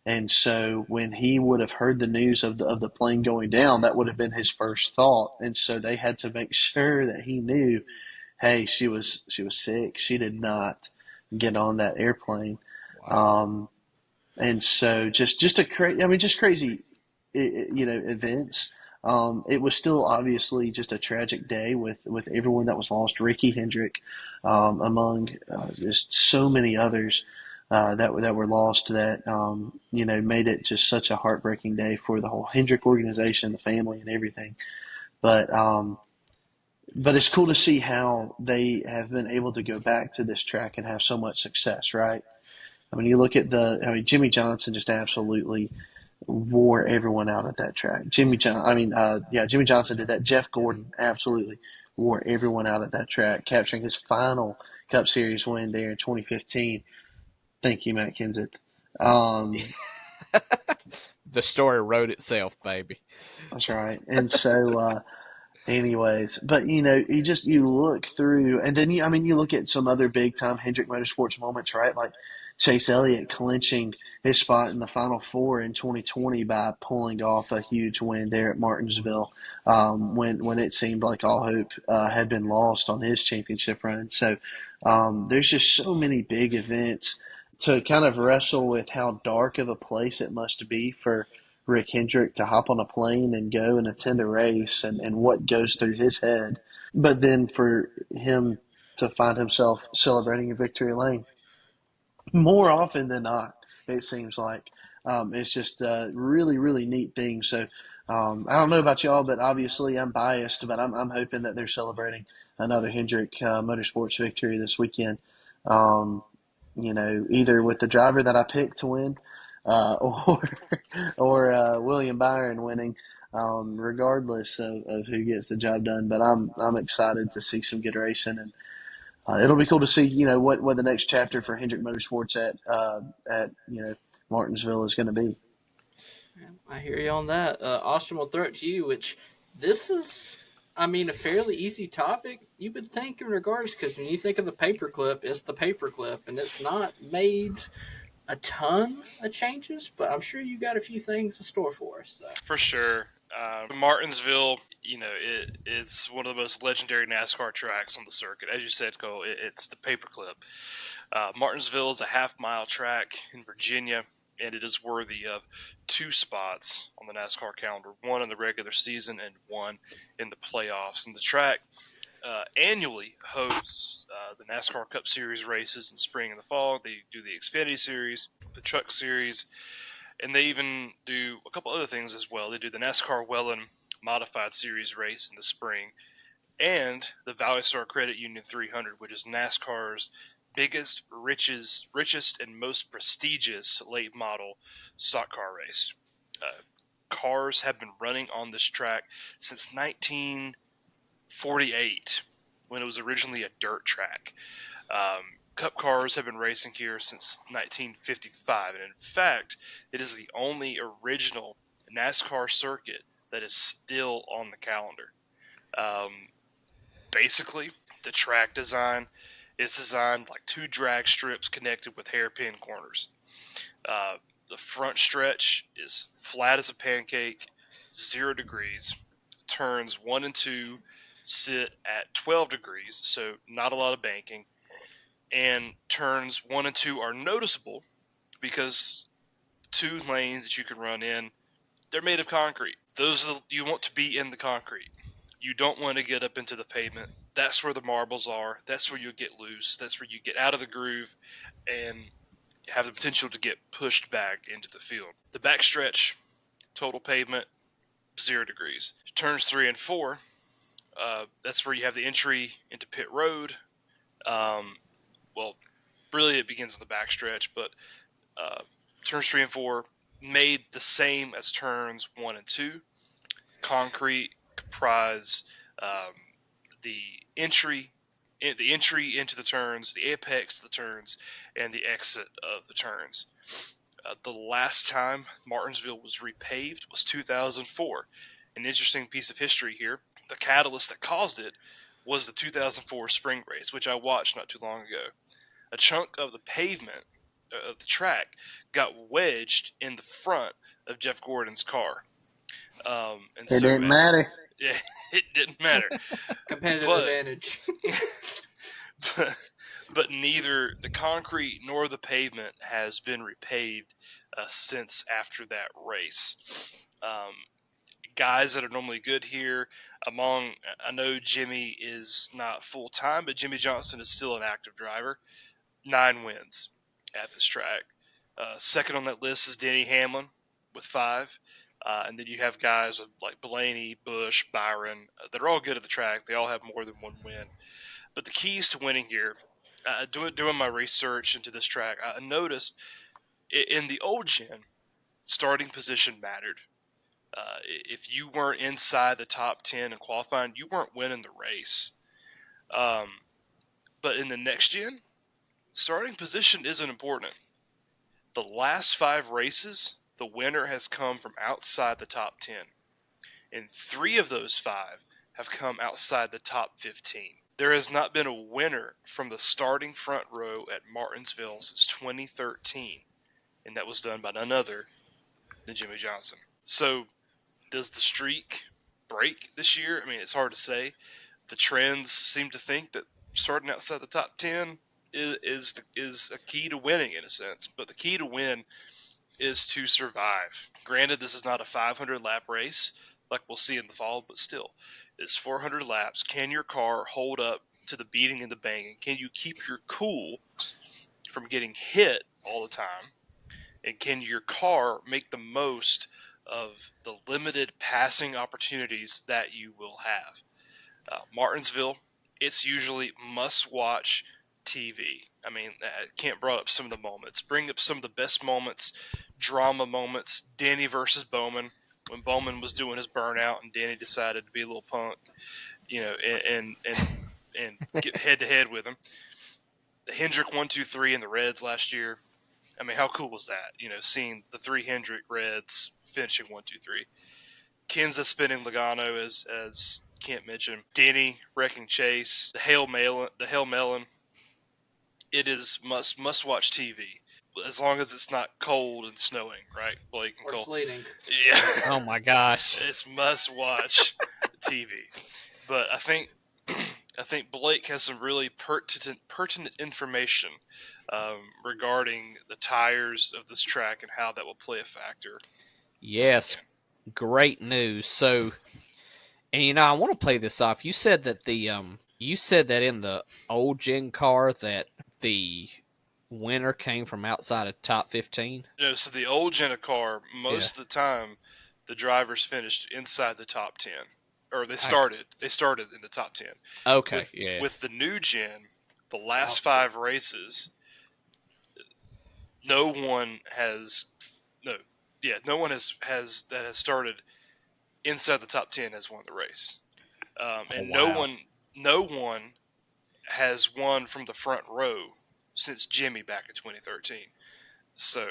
and so when he would have heard the news of the plane going down, that would have been his first thought. And so they had to make sure that he knew, hey, she was sick. She did not get on that airplane. Wow. And so just crazy, events. It was still obviously just a tragic day with everyone that was lost. Ricky Hendrick, among just so many others that were lost. That made it just such a heartbreaking day for the whole Hendrick organization, the family, and everything. But it's cool to see how they have been able to go back to this track and have so much success, right? I mean, you look at Jimmy Johnson just absolutely wore everyone out at that track. Jimmy Johnson did that. Jeff Gordon absolutely wore everyone out at that track, capturing his final Cup Series win there in 2015. Thank you, Matt Kenseth. The story wrote itself, baby. That's right. And so, anyways, but you look through, and then you look at some other big time Hendrick Motorsports moments, right? Like Chase Elliott clinching his spot in the Final Four in 2020 by pulling off a huge win there at Martinsville, when it seemed like all hope had been lost on his championship run. So there's just so many big events to kind of wrestle with how dark of a place it must be for Rick Hendrick to hop on a plane and go and attend a race, and what goes through his head. But then for him to find himself celebrating in victory lane more often than not, it seems like. It's just a really, really neat thing. So I don't know about y'all, but obviously I'm biased, but I'm hoping that they're celebrating another Hendrick Motorsports victory this weekend. Um, either with the driver that I picked to win, or William Byron winning, regardless of who gets the job done. But I'm excited to see some good racing, and it'll be cool to see what the next chapter for Hendrick Motorsports at Martinsville is going to be. I hear you on that. Austin, will throw it to you, which this is, I mean, a fairly easy topic, you would think, in regards, because when you think of the paperclip, it's the paperclip, and it's not made a ton of changes, but I'm sure you got a few things in store for us. So. For sure. Martinsville, it's one of the most legendary NASCAR tracks on the circuit. As you said, Cole, it's the paperclip. Martinsville is a half-mile track in Virginia, and it is worthy of 2 spots on the NASCAR calendar, one in the regular season and one in the playoffs. And the track annually hosts the NASCAR Cup Series races in spring and the fall. They do the Xfinity Series, the Truck Series, and they even do a couple other things as well. They do the NASCAR Wellen Modified Series race in the spring, and the Valley Star Credit Union 300, which is NASCAR's biggest, richest, and most prestigious late model stock car race. Cars have been running on this track since 1948, when it was originally a dirt track. Cup cars have been racing here since 1955, and in fact, it is the only original NASCAR circuit that is still on the calendar. Basically, the track design is designed like 2 drag strips connected with hairpin corners. The front stretch is flat as a pancake, 0 degrees. Turns 1 and 2 sit at 12 degrees, so not a lot of banking. And turns 1 and 2 are noticeable because 2 lanes that you can run in, they're made of concrete. Those are you want to be in the concrete. You don't want to get up into the pavement. That's where the marbles are. That's where you get loose. That's where you get out of the groove and have the potential to get pushed back into the field. The backstretch, total pavement, 0 degrees. Turns 3 and 4, that's where you have the entry into pit road. Well, really it begins in the backstretch, but turns 3 and 4 made the same as turns 1 and 2. Concrete comprise the entry into the turns, the apex of the turns, and the exit of the turns. The last time Martinsville was repaved was 2004. An interesting piece of history here. The catalyst that caused it was the 2004 spring race, which I watched not too long ago. A chunk of the pavement of the track got wedged in the front of Jeff Gordon's car. It didn't matter. Yeah, it didn't matter. Competitive But- advantage. but neither the concrete nor the pavement has been repaved since after that race. Guys that are normally good here, I know Jimmy is not full time, but Jimmy Johnson is still an active driver. 9 wins at this track. Second on that list is Denny Hamlin with 5. And then you have guys like Blaney, Bush, Byron that are all good at the track. They all have more than 1 win. But the keys to winning here, doing my research into this track, I noticed in the old gen, starting position mattered. If you weren't inside the top 10 in qualifying, you weren't winning the race. But in the next gen, starting position isn't important. The last 5 races, the winner has come from outside the top 10. And 3 of those 5 have come outside the top 15. There has not been a winner from the starting front row at Martinsville since 2013, and that was done by none other than Jimmy Johnson. So, does the streak break this year? I mean, it's hard to say. The trends seem to think that starting outside the top 10 is a key to winning in a sense, but the key to win is to survive. Granted, this is not a 500-lap race like we'll see in the fall, but still, it's 400 laps. Can your car hold up to the beating and the banging? Can you keep your cool from getting hit all the time? And can your car make the most of the limited passing opportunities that you will have? Martinsville, it's usually must-watch TV. I mean, can't bring up some of the moments. Bring up some of the best moments, drama moments. Danny versus Bowman, when Bowman was doing his burnout and Danny decided to be a little punk, and get head to head with him. The Hendrick 1-2-3 in the Reds last year. I mean, how cool was that? Seeing the three Hendrick Reds finishing 1, 2, 3. Kenza spinning Logano as Kent mentioned. Denny wrecking Chase. The Hail Melon. It is must watch TV as long as it's not cold and snowing, right, Blake and Or Cole? sleeting. Yeah, Oh my gosh. it's must watch TV. But I think Blake has some really pertinent information regarding the tires of this track and how that will play a factor this Yes, weekend. great news. So, and I want to play this off. You said that in the old gen car that the winner came from outside of top 15. So the old Jenna car, Yeah. most of the time, the drivers finished inside the top 10, or they I started in the top 10. Okay, With yeah. with the new gen, the The last opposite. 5 races, no one has no yeah no one has that has started inside the top 10 has won the race, Oh and wow. no one has won from the front row since Jimmy back in 2013. So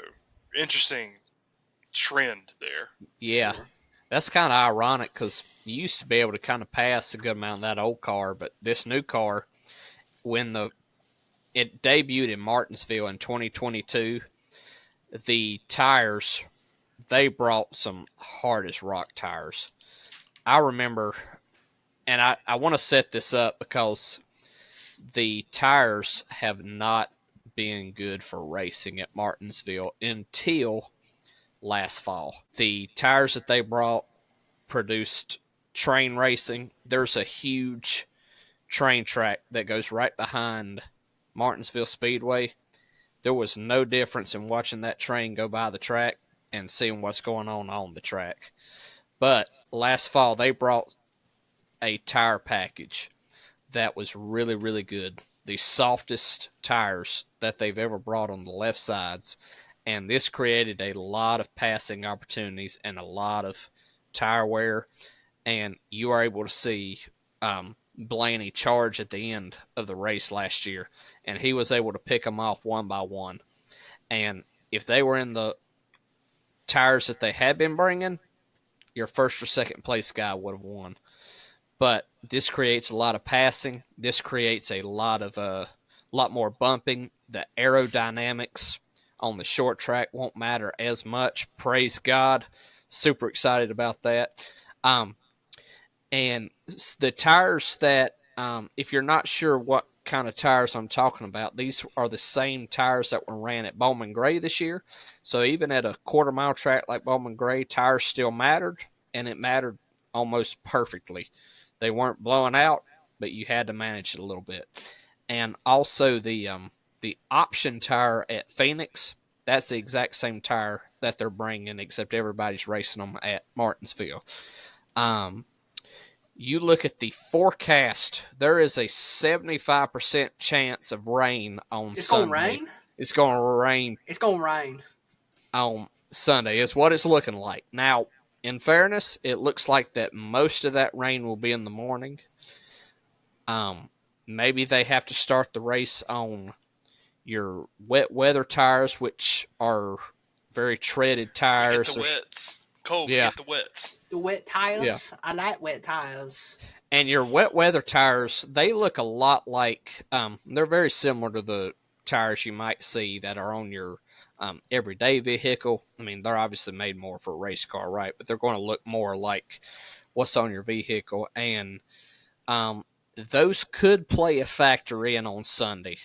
interesting trend there. Yeah. Sure. That's kind of ironic cuz you used to be able to kind of pass a good amount of that old car, but this new car when the it debuted in Martinsville in 2022, the tires they brought some hard as rock tires. I remember, and I want to set this up because the tires have not been good for racing at Martinsville until last fall. The tires that they brought produced train racing. There's a huge train track that goes right behind Martinsville Speedway. There was no difference in watching that train go by the track and seeing what's going on the track. But last fall, they brought a tire package that was really, really good. The softest tires that they've ever brought on the left sides. And this created a lot of passing opportunities and a lot of tire wear. And you are able to see Blaney charge at the end of the race last year. And he was able to pick them off one by one. And if they were in the tires that they had been bringing, your first or second place guy would have won. But this creates a lot of passing. This creates a lot more bumping. The aerodynamics on the short track won't matter as much. Praise God. Super excited about that. Um, and the tires that, if you're not sure what kind of tires I'm talking about, these are the same tires that were ran at Bowman Gray this year. So even at a quarter-mile track like Bowman Gray, tires still mattered, and it mattered almost perfectly. They weren't blowing out, but you had to manage it a little bit. And also the option tire at Phoenix, that's the exact same tire that they're bringing, except everybody's racing them at Martinsville. Um, you look at the forecast, there is a 75% chance of rain on It's gonna Sunday. rain. It's going to rain It's gonna rain. on Sunday, is what it's looking like. Now, in fairness, it looks like that most of that rain will be in the morning. Um, Maybe they have to start the race on your wet weather tires, which are very treaded We get tires. the wets. Cole, we Yeah, get the wets. The wet yeah. tires. I like wet tires. And your wet weather tires, they look a lot like, they're very similar to the tires you might see that are on your everyday vehicle. I mean, they're obviously made more for a race car, right? But they're going to look more like what's on your vehicle. And um, those could play a factor in on Sunday.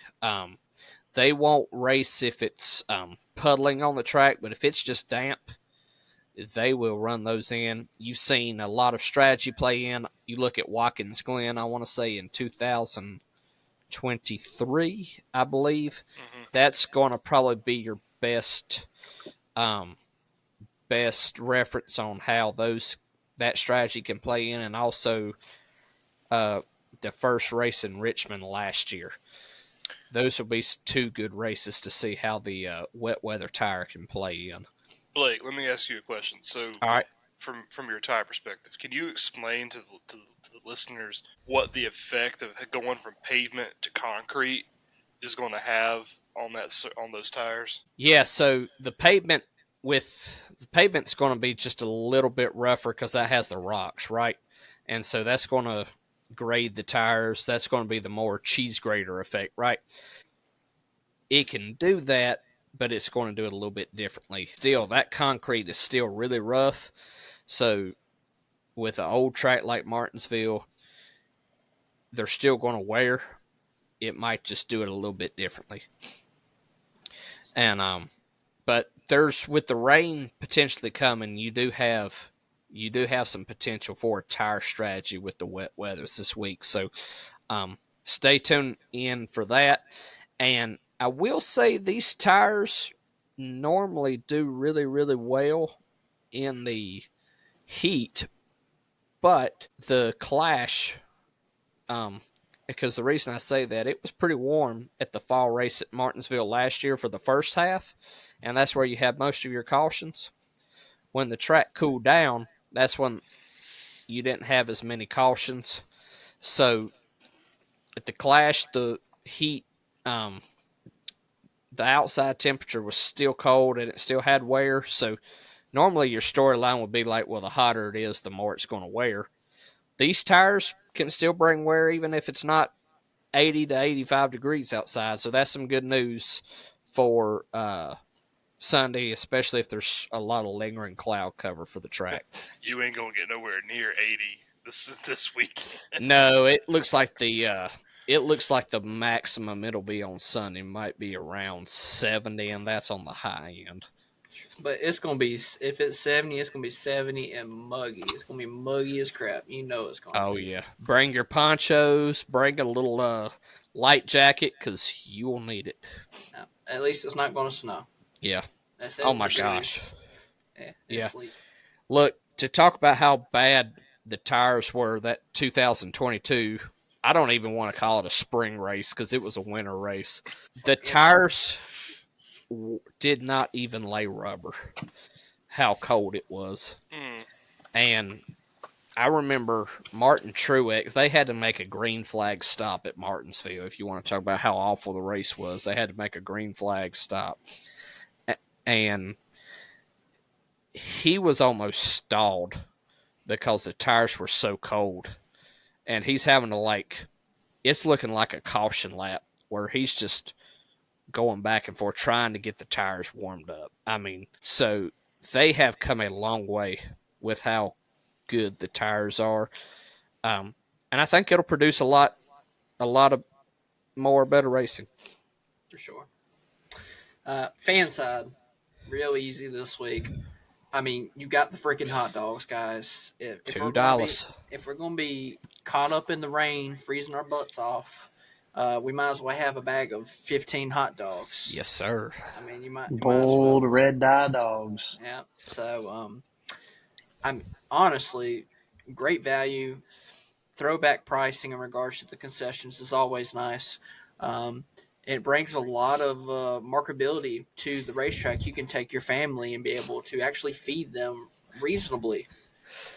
They won't race if it's puddling on the track, but if it's just damp, they will run those in. You've seen a lot of strategy play in. You look at Watkins Glen, I want to say in 2023, I believe. Mm-hmm. That's going to probably be your um, best reference on how that strategy can play in, and also uh, the first race in Richmond last year. Those will be two good races to see how the wet weather tire can play in. Blake, let me ask you a question. So, All right. from your tire perspective, can you explain to the listeners what the effect of going from pavement to concrete is going to have on those tires? Yeah, so the pavement's going to be just a little bit rougher because that has the rocks, right? And so that's going to grade the tires. That's going to be the more cheese grater effect, right? It can do that, but it's going to do it a little bit differently. Still, that concrete is still really rough. So with an old track like Martinsville, they're still going to wear. It might just do it a little bit differently. And but there's with the rain potentially coming, you do have some potential for a tire strategy with the wet weathers this week. So stay tuned in for that. And I will say these tires normally do really, really well in the heat, but the Clash, um, because the reason I say that, it was pretty warm at the fall race at Martinsville last year for the first half, and that's where you had most of your cautions. When the track cooled down, that's when you didn't have as many cautions. So at the Clash, the heat, um, the outside temperature was still cold and it still had wear. So normally your storyline would be like, well, the hotter it is, the more it's going to wear. These tires can still bring wear even if it's not 80 to 85 degrees outside. So that's some good news for Sunday, especially if there's a lot of lingering cloud cover for the track. You ain't gonna get nowhere near 80 this weekend. No, it looks like the maximum it'll be on Sunday might be around 70, and that's on the high end. But it's gonna be, if it's 70, it's gonna be 70 and muggy. It's gonna be muggy as crap. You know it's gonna Oh be. yeah, bring your ponchos, bring a little light jacket because you will need it. At least it's not gonna snow. Yeah. That's Oh 7 my degrees. gosh. Yeah, Yeah. it's sleep. Look, to talk about how bad the tires were that 2022, I don't even want to call it a spring race because it was a winter race. The tires did not even lay rubber. How cold it was. Mm. And I remember Martin Truex, they had to make a green flag stop at Martinsville. If you want to talk about how awful the race was, they had to make a green flag stop. And he was almost stalled because the tires were so cold. And he's having to, like, it's looking like a caution lap where he's just going back and forth trying to get the tires warmed up. I mean, so they have come a long way with how good the tires are. And I think it'll produce a lot of more better racing. For sure. Fan side, real easy this week. I mean, you got the freaking hot dogs, guys. If we're gonna be $2. if we're gonna be caught up in the rain, freezing our butts off, we might as well have a bag of 15 hot dogs. Yes, sir. I mean, you might as Bold well. red dye dogs. Yeah. So, I'm honestly great value. Throwback pricing in regards to the concessions is always nice. Um, it brings a lot of markability to the racetrack. You can take your family and be able to actually feed them reasonably.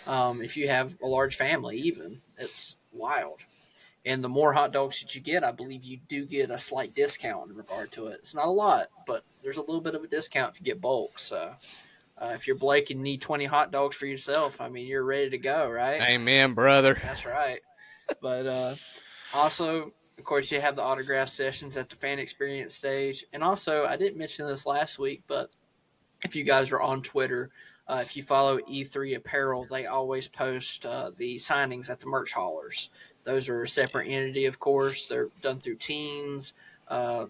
If you have a large family, even it's wild. And the more hot dogs that you get, I believe you do get a slight discount in regard to it. It's not a lot, but there's a little bit of a discount if you get bulk. So if you're Blake and need 20 hot dogs for yourself, I mean, you're ready to go, right? Amen, brother. That's right. But also, of course, you have the autograph sessions at the fan experience stage. And also, I didn't mention this last week, but if you guys are on Twitter, if you follow E3 Apparel, they always post the signings at the merch haulers. Those are a separate entity, of course. They're done through teams,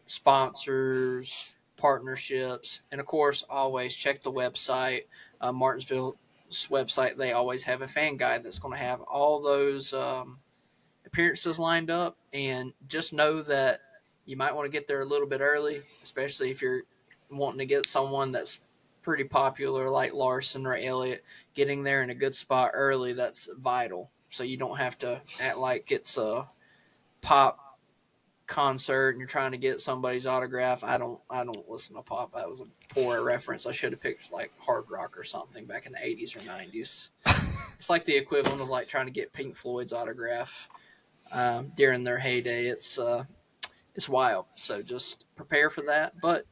sponsors, partnerships, and of course, always check the website, Martinsville's website. They always have a fan guide that's going to have all those appearances lined up, and just know that you might want to get there a little bit early, especially if you're wanting to get someone that's pretty popular like Larson or Elliott. Getting there in a good spot early, that's vital. So you don't have to act like it's a pop concert and you're trying to get somebody's autograph. I don't listen to pop. That was a poor reference. I should have picked like hard rock or something back in the 80s or 90s. It's like the equivalent of like trying to get Pink Floyd's autograph during their heyday. It's It's wild. So just prepare for that. But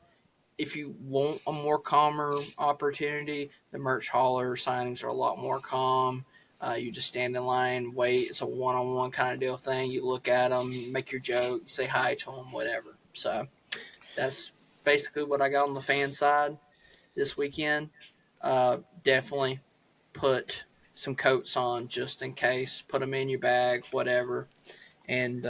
if you want a more calmer opportunity, the merch hauler signings are a lot more calm. You just stand in line, wait. It's a one-on-one kind of deal thing. You look at them, make your joke, say hi to them, whatever. So that's basically what I got on the fan side this weekend. Definitely put some coats on just in case. Put them in your bag, whatever, and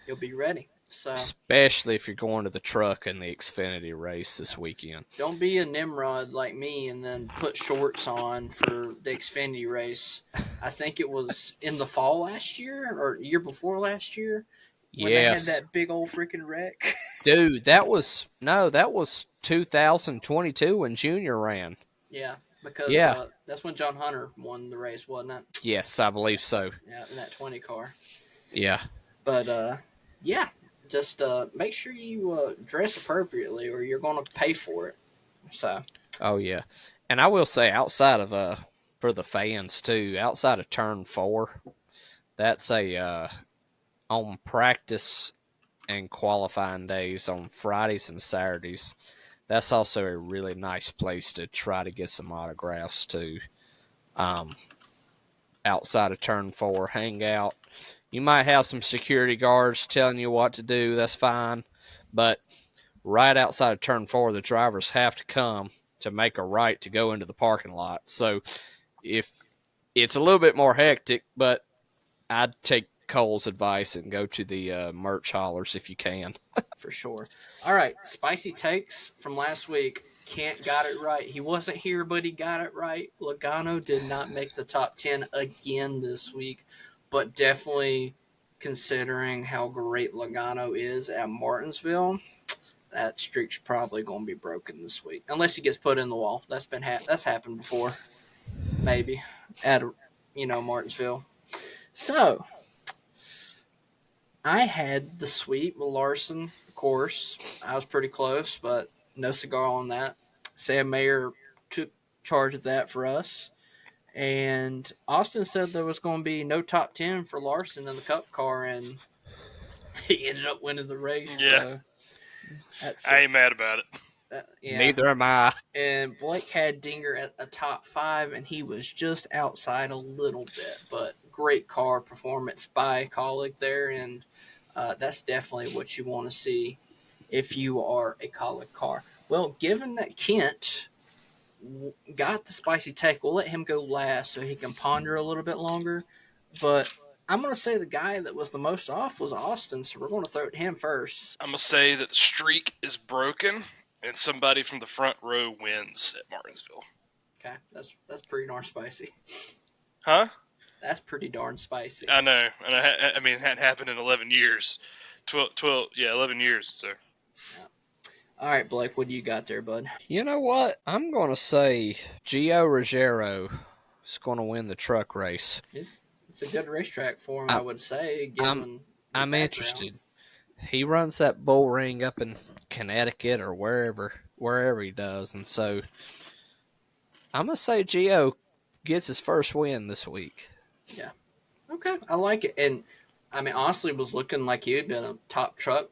you'll be ready. So Especially if you're going to the truck in the Xfinity race this weekend. don't be a Nimrod like me and then put shorts on for the Xfinity race. I think it was in the fall last year or year before last year when they had Yes. that big old freaking wreck. Dude, that was 2022 when Junior ran. Yeah, because Yeah. that's when John Hunter won the race, wasn't it? Yes, I believe so. Yeah, in that 20 car. Yeah. But yeah, just make sure you dress appropriately or you're going to pay for it. So Oh yeah. And I will say outside of for the fans too, outside of turn 4, that's a on practice and qualifying days on Fridays and Saturdays. That's also a really nice place to try to get some autographs too. Um, outside of turn 4, hang out. You might have some security guards telling you what to do. That's fine, but right outside of turn 4, the drivers have to come to make a right to go into the parking lot. So if it's a little bit more hectic, but I'd take Cole's advice and go to the merch haulers if you can. for sure. All right, spicy takes from last week. Kent got it right. He wasn't here, but he got it right. Logano did not make the top 10 again this week, but definitely considering how great Logano is at Martinsville, that streak's probably going to be broken this week, unless he gets put in the wall. That's happened before, maybe at Martinsville. So I had the sweep with Larson, of course. I was pretty close, but no cigar on that. Sam Mayer took charge of that for us. And Austin said there was going to be no top 10 for Larson in the Cup car, and he ended up winning the race. Yeah, So that's I ain't mad about it. yeah. Neither am I. And Blake had Dinger at a top 5, and he was just outside a little bit. But great car performance by Colleague there, and that's definitely what you want to see if you are a Colleague car. Well, given that Kent got the spicy take, we'll let him go last so he can ponder a little bit longer. But I'm going to say the guy that was the most off was Austin, so we're going to throw it to him first. I'm gonna say that the streak is broken, and somebody from the front row wins at Martinsville. Okay, that's pretty darn spicy. Huh? That's pretty darn spicy. I know, and I mean, it hadn't happened in 11 years. 12, yeah, 11 years. So All right, Blake, what do you got there, bud? You know what? I'm going to say Gio Ruggiero is going to win the truck race. It's a good racetrack for him, I I'm would say, I'm given his I'm background. interested. He runs that bull ring up in Connecticut or wherever he does, and so I'm gonna say Gio gets his first win this week. Yeah. Okay, I like it. And I mean, honestly, was looking like he had been a top truck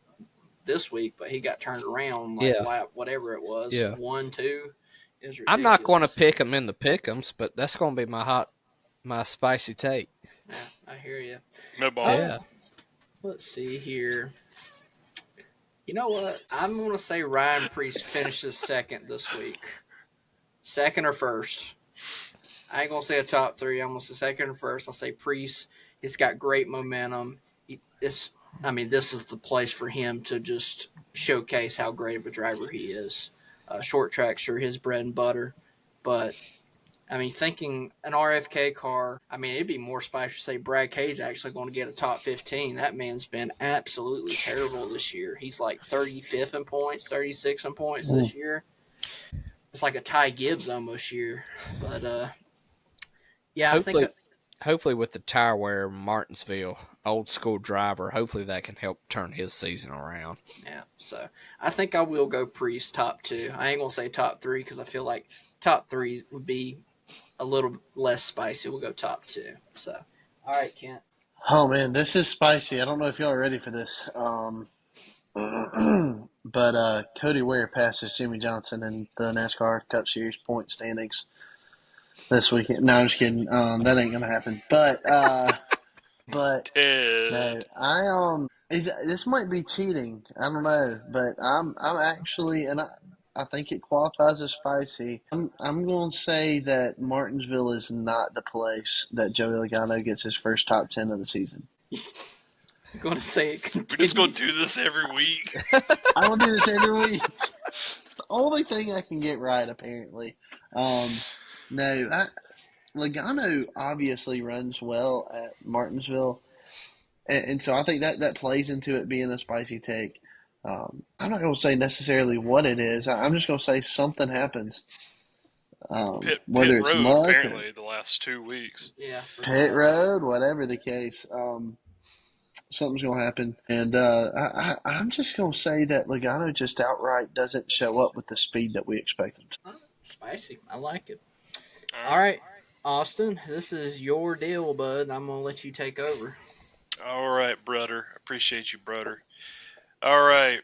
this week, but he got turned around like Yeah, lap whatever it was, yeah. 1-2 is I'm not going to ridiculous. pick him in the pick'ems, but that's going to be my spicy take. Yeah, I hear you. no ball. Yeah. Let's see here. You know what? I'm going to say Ryan Priest finishes second this week. Second or first. I ain't gonna say a top 3. I'm gonna say second or first. I'll say Priest. He's got great momentum. This is the place for him to just showcase how great of a driver he is. Short tracks are his bread and butter, but I mean, thinking an RFK car, I mean, it'd be more spicy to say Brad Kay's actually going to get a top 15. That man's been absolutely terrible this year. He's like 35th in points, 36 in points this year. It's like a Ty Gibbs almost year, but yeah, I think Hopefully with the tire wear Martinsville, old school driver, hopefully that can help turn his season around. yeah. So I think I will go Priest top 2. I ain't gonna say top 3 because I feel like top 3 would be a little less spicy. We'll go top 2. So all right, Kent. Oh man, this is spicy. I don't know if y'all are ready for this. But Cody Ware passes Jimmy Johnson in the NASCAR Cup Series point standings this weekend. No, I'm just kidding. That ain't gonna happen. But no, Ted. is this might be cheating. I don't know, but I'm actually, and I think it qualifies as spicy. I'm going to say that Martinsville is not the place that Joey Logano gets his first top 10 of the season. I'm going to say it We're just going to continues. do this every week. I will do this every week. It's the only thing I can get right, apparently. No, Logano obviously runs well at Martinsville. And so I think that plays into it being a spicy take. I'm not going to say necessarily what it is. I'm just going to say something happens. Pit Whether it's road, luck or apparently, the last 2 weeks. Yeah, pretty pit much. road, whatever the case, something's going to happen. And I'm just going to say that Logano just outright doesn't show up with the speed that we expected. Oh, spicy. I like it. All All right. right, Austin, this is your deal, bud. I'm going to let you take over. All right, brother. Appreciate you, brother. All right.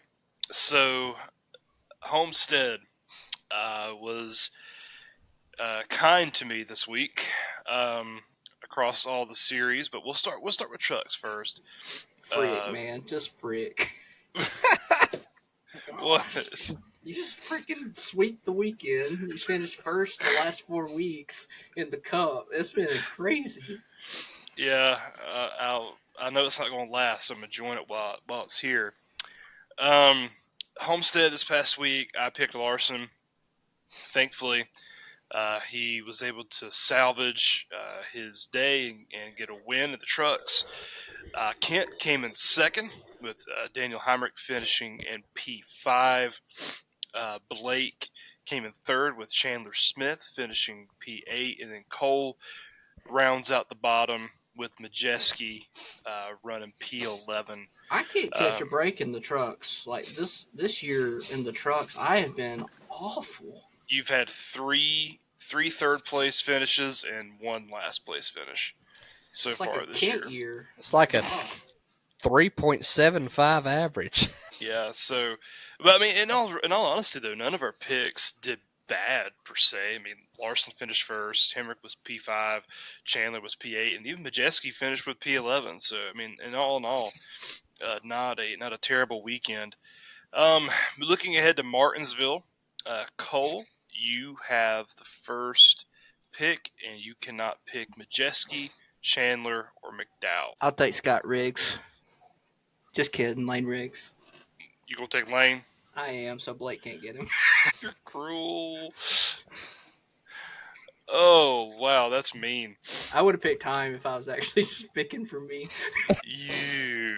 So, Homestead was kind to me this week across all the series, but we'll start with trucks first. Frick, man. Just frick. What? You just freaking sweep the weekend. You finished first the last 4 weeks in the cup. It's been crazy. Yeah, I know it's not going to last, so I'm going to join it while it's here. Homestead this past week, I picked Larson. Thankfully, he was able to salvage his day and get a win at the trucks. Kent came in second, with Daniel Heinrich finishing in P5. Blake came in third, with Chandler Smith finishing P8, and then Cole rounds out the bottom with Majeski running P11. I can't catch a break in the trucks. Like this year in the trucks, I have been awful. You've had three third place finishes and one last place finish so It's like far a this Kent year. year. It's like a Oh, 3.75 average. Yeah, so, but I mean, in all honesty, though, none of our picks did bad per se. I mean, Larson finished first, Hemrick was P5, Chandler was P8, and even Majeski finished with P11. So, I mean, in all, not a terrible weekend. Looking ahead to Martinsville, Cole, you have the first pick, and you cannot pick Majeski, Chandler, or McDowell. I'll take Scott Riggs. Just kidding, Lane Riggs. You gonna take Lane? I am, so Blake can't get him. You're cruel. Oh wow, that's mean. I would have picked Time if I was actually just picking for me. You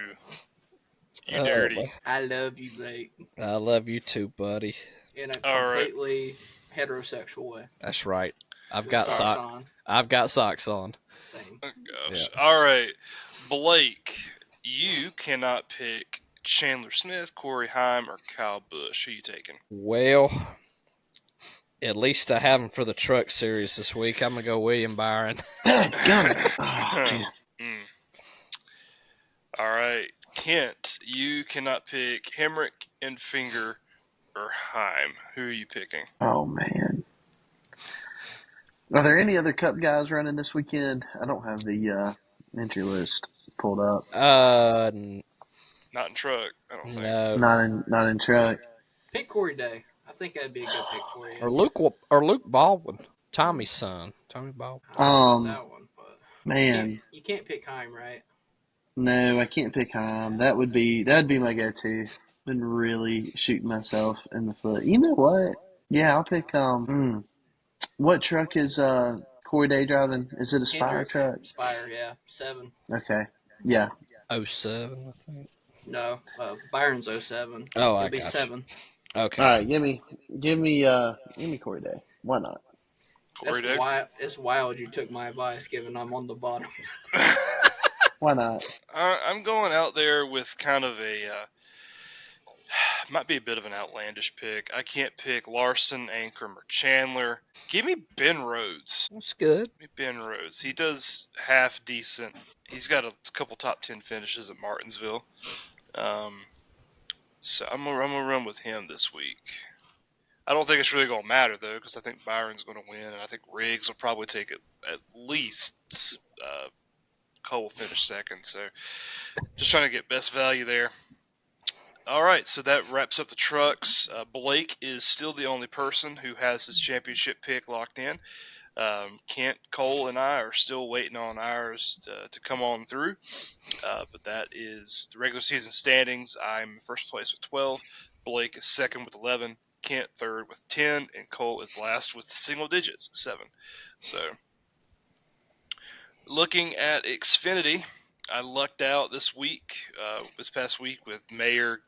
Oh, dirty. I love you, Blake, I love you too, buddy. in a All right. completely heterosexual way. That's right. I've With got socks socks. on. I've got socks on. Same. Oh gosh. Yeah. All right, Blake, you cannot pick Chandler Smith, Corey Heim, or Kyle Busch. Who you taking? Well, at least I have him for the truck series this week. I'm gonna go William Byron. Dadgummit. Oh, man. Mm. All right, Kent, you cannot pick Hemrick, Enfinger, or Heim. Who are you picking? Oh, man. Are there any other Cup guys running this weekend? I don't have the entry list pulled up. Not in truck, I don't think. No. Not in truck. Pick Corey Day. I think that'd be a good pick for you. Or Luke Baldwin, Tommy's son, Tommy Baldwin. I don't know about that one, but Man, you can't pick Heim, right? no, I can't pick Heim. That'd be my go-to. Been really shooting myself in the foot. You know what? Yeah, I'll pick what truck is Corey Day driving? Is it a Spire Hendrick, truck? Spire, yeah, 7. Okay. Yeah. 07, I think. No, Byron's 07. Oh, It'll I be got 7. Okay. All right, give me Corey Day. Why not? Corey That's Day. why it's wild you took my advice, given I'm on the bottom. Why not? I'm going out there with kind of a might be a bit of an outlandish pick. I can't pick Larson, Ankrum, or Chandler. Give me Ben Rhodes. That's good. Give me Ben Rhodes. He does half decent. He's got a couple top 10 finishes at Martinsville. So I'm gonna run with him this week. I don't think it's really gonna matter though, because I think Byron's gonna win, and I think Riggs will probably take it at least. Cole will finish second, so just trying to get best value there. All right, so that wraps up the trucks. Blake is still the only person who has his championship pick locked in. Kent, Cole, and I are still waiting on ours to come on through. But that is the regular season standings. I'm in first place with 12. Blake is second with 11. Kent third with 10. And Cole is last with single digits, 7. So, looking at Xfinity, I lucked out this past week, with Mayer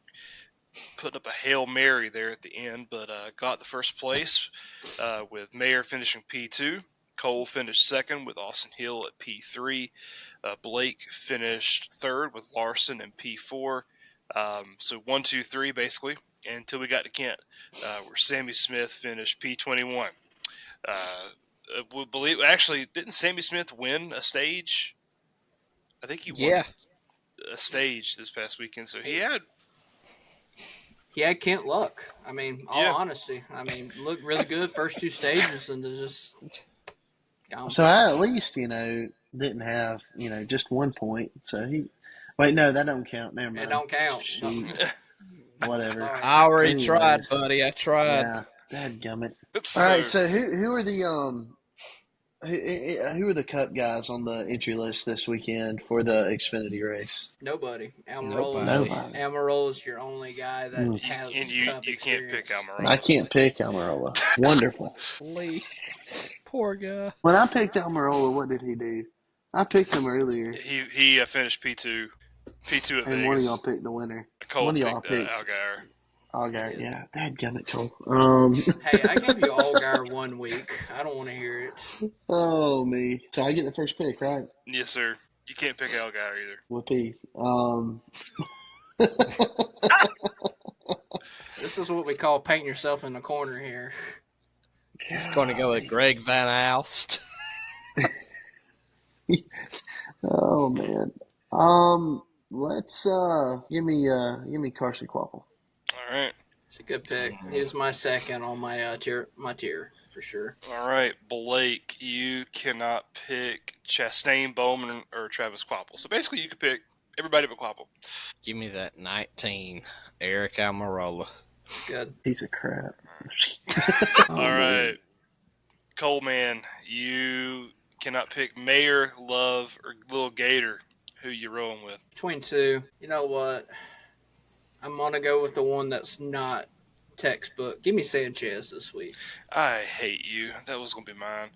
putting up a Hail Mary there at the end, but got the first place with Mayer finishing P2. Cole finished second with Austin Hill at P3. Blake finished third with Larson in P4. So 1, 2, 3 basically until we got to Kent, where Sammy Smith finished P21. We believe actually didn't Sammy Smith win a stage? I think he won a stage this past weekend. So he had Kent luck. I mean, all honesty. I mean, looked really good first 2 stages, and they're just gone. So I at least, didn't have, just 1 point. So wait, no, that don't count. Never mind. It don't count. Shoot. Whatever. Sorry. I already Anyways. tried, buddy. I tried. Yeah, dadgummit. so, All right, so who are the who are the Cup guys on the entry list this weekend for the Xfinity race? Nobody. Nobody. Almirola's your only guy that has and you Cup can't experience. pick Almirola. I can't pick Almirola. Wonderful. Lee. Poor guy. When I picked Almirola, what did he do? I picked him earlier. He finished P2 at and Vegas. One of y'all picked the winner. Cole One of y'all picked picked Allgaier. Allgaier. Yeah, dadgummit, Cole. Hey, I gave you Allgaier 1 week. I don't want to hear it. Oh, me. So I get the first pick, right? Yes, sir. You can't pick Allgaier either. Whoopee. This is what we call painting yourself in the corner here. He's going to go with Greg Van Alst. Oh man. Let's give me Carson Quaffle. All right. It's a good pick. He was my second on my tier for sure. All right, Blake, you cannot pick Chastain, Bowman, or Travis Quapple. So basically, you could pick everybody but Quapple. Give me that 19, Eric Almirola. Good. Piece of crap. All right, Coleman, you cannot pick Mayer, Love, or Lil Gator. Who you rolling with? Between 2, you know what? I'm gonna go with the one that's not textbook. Give me Sanchez this week. I hate you. That was gonna be mine.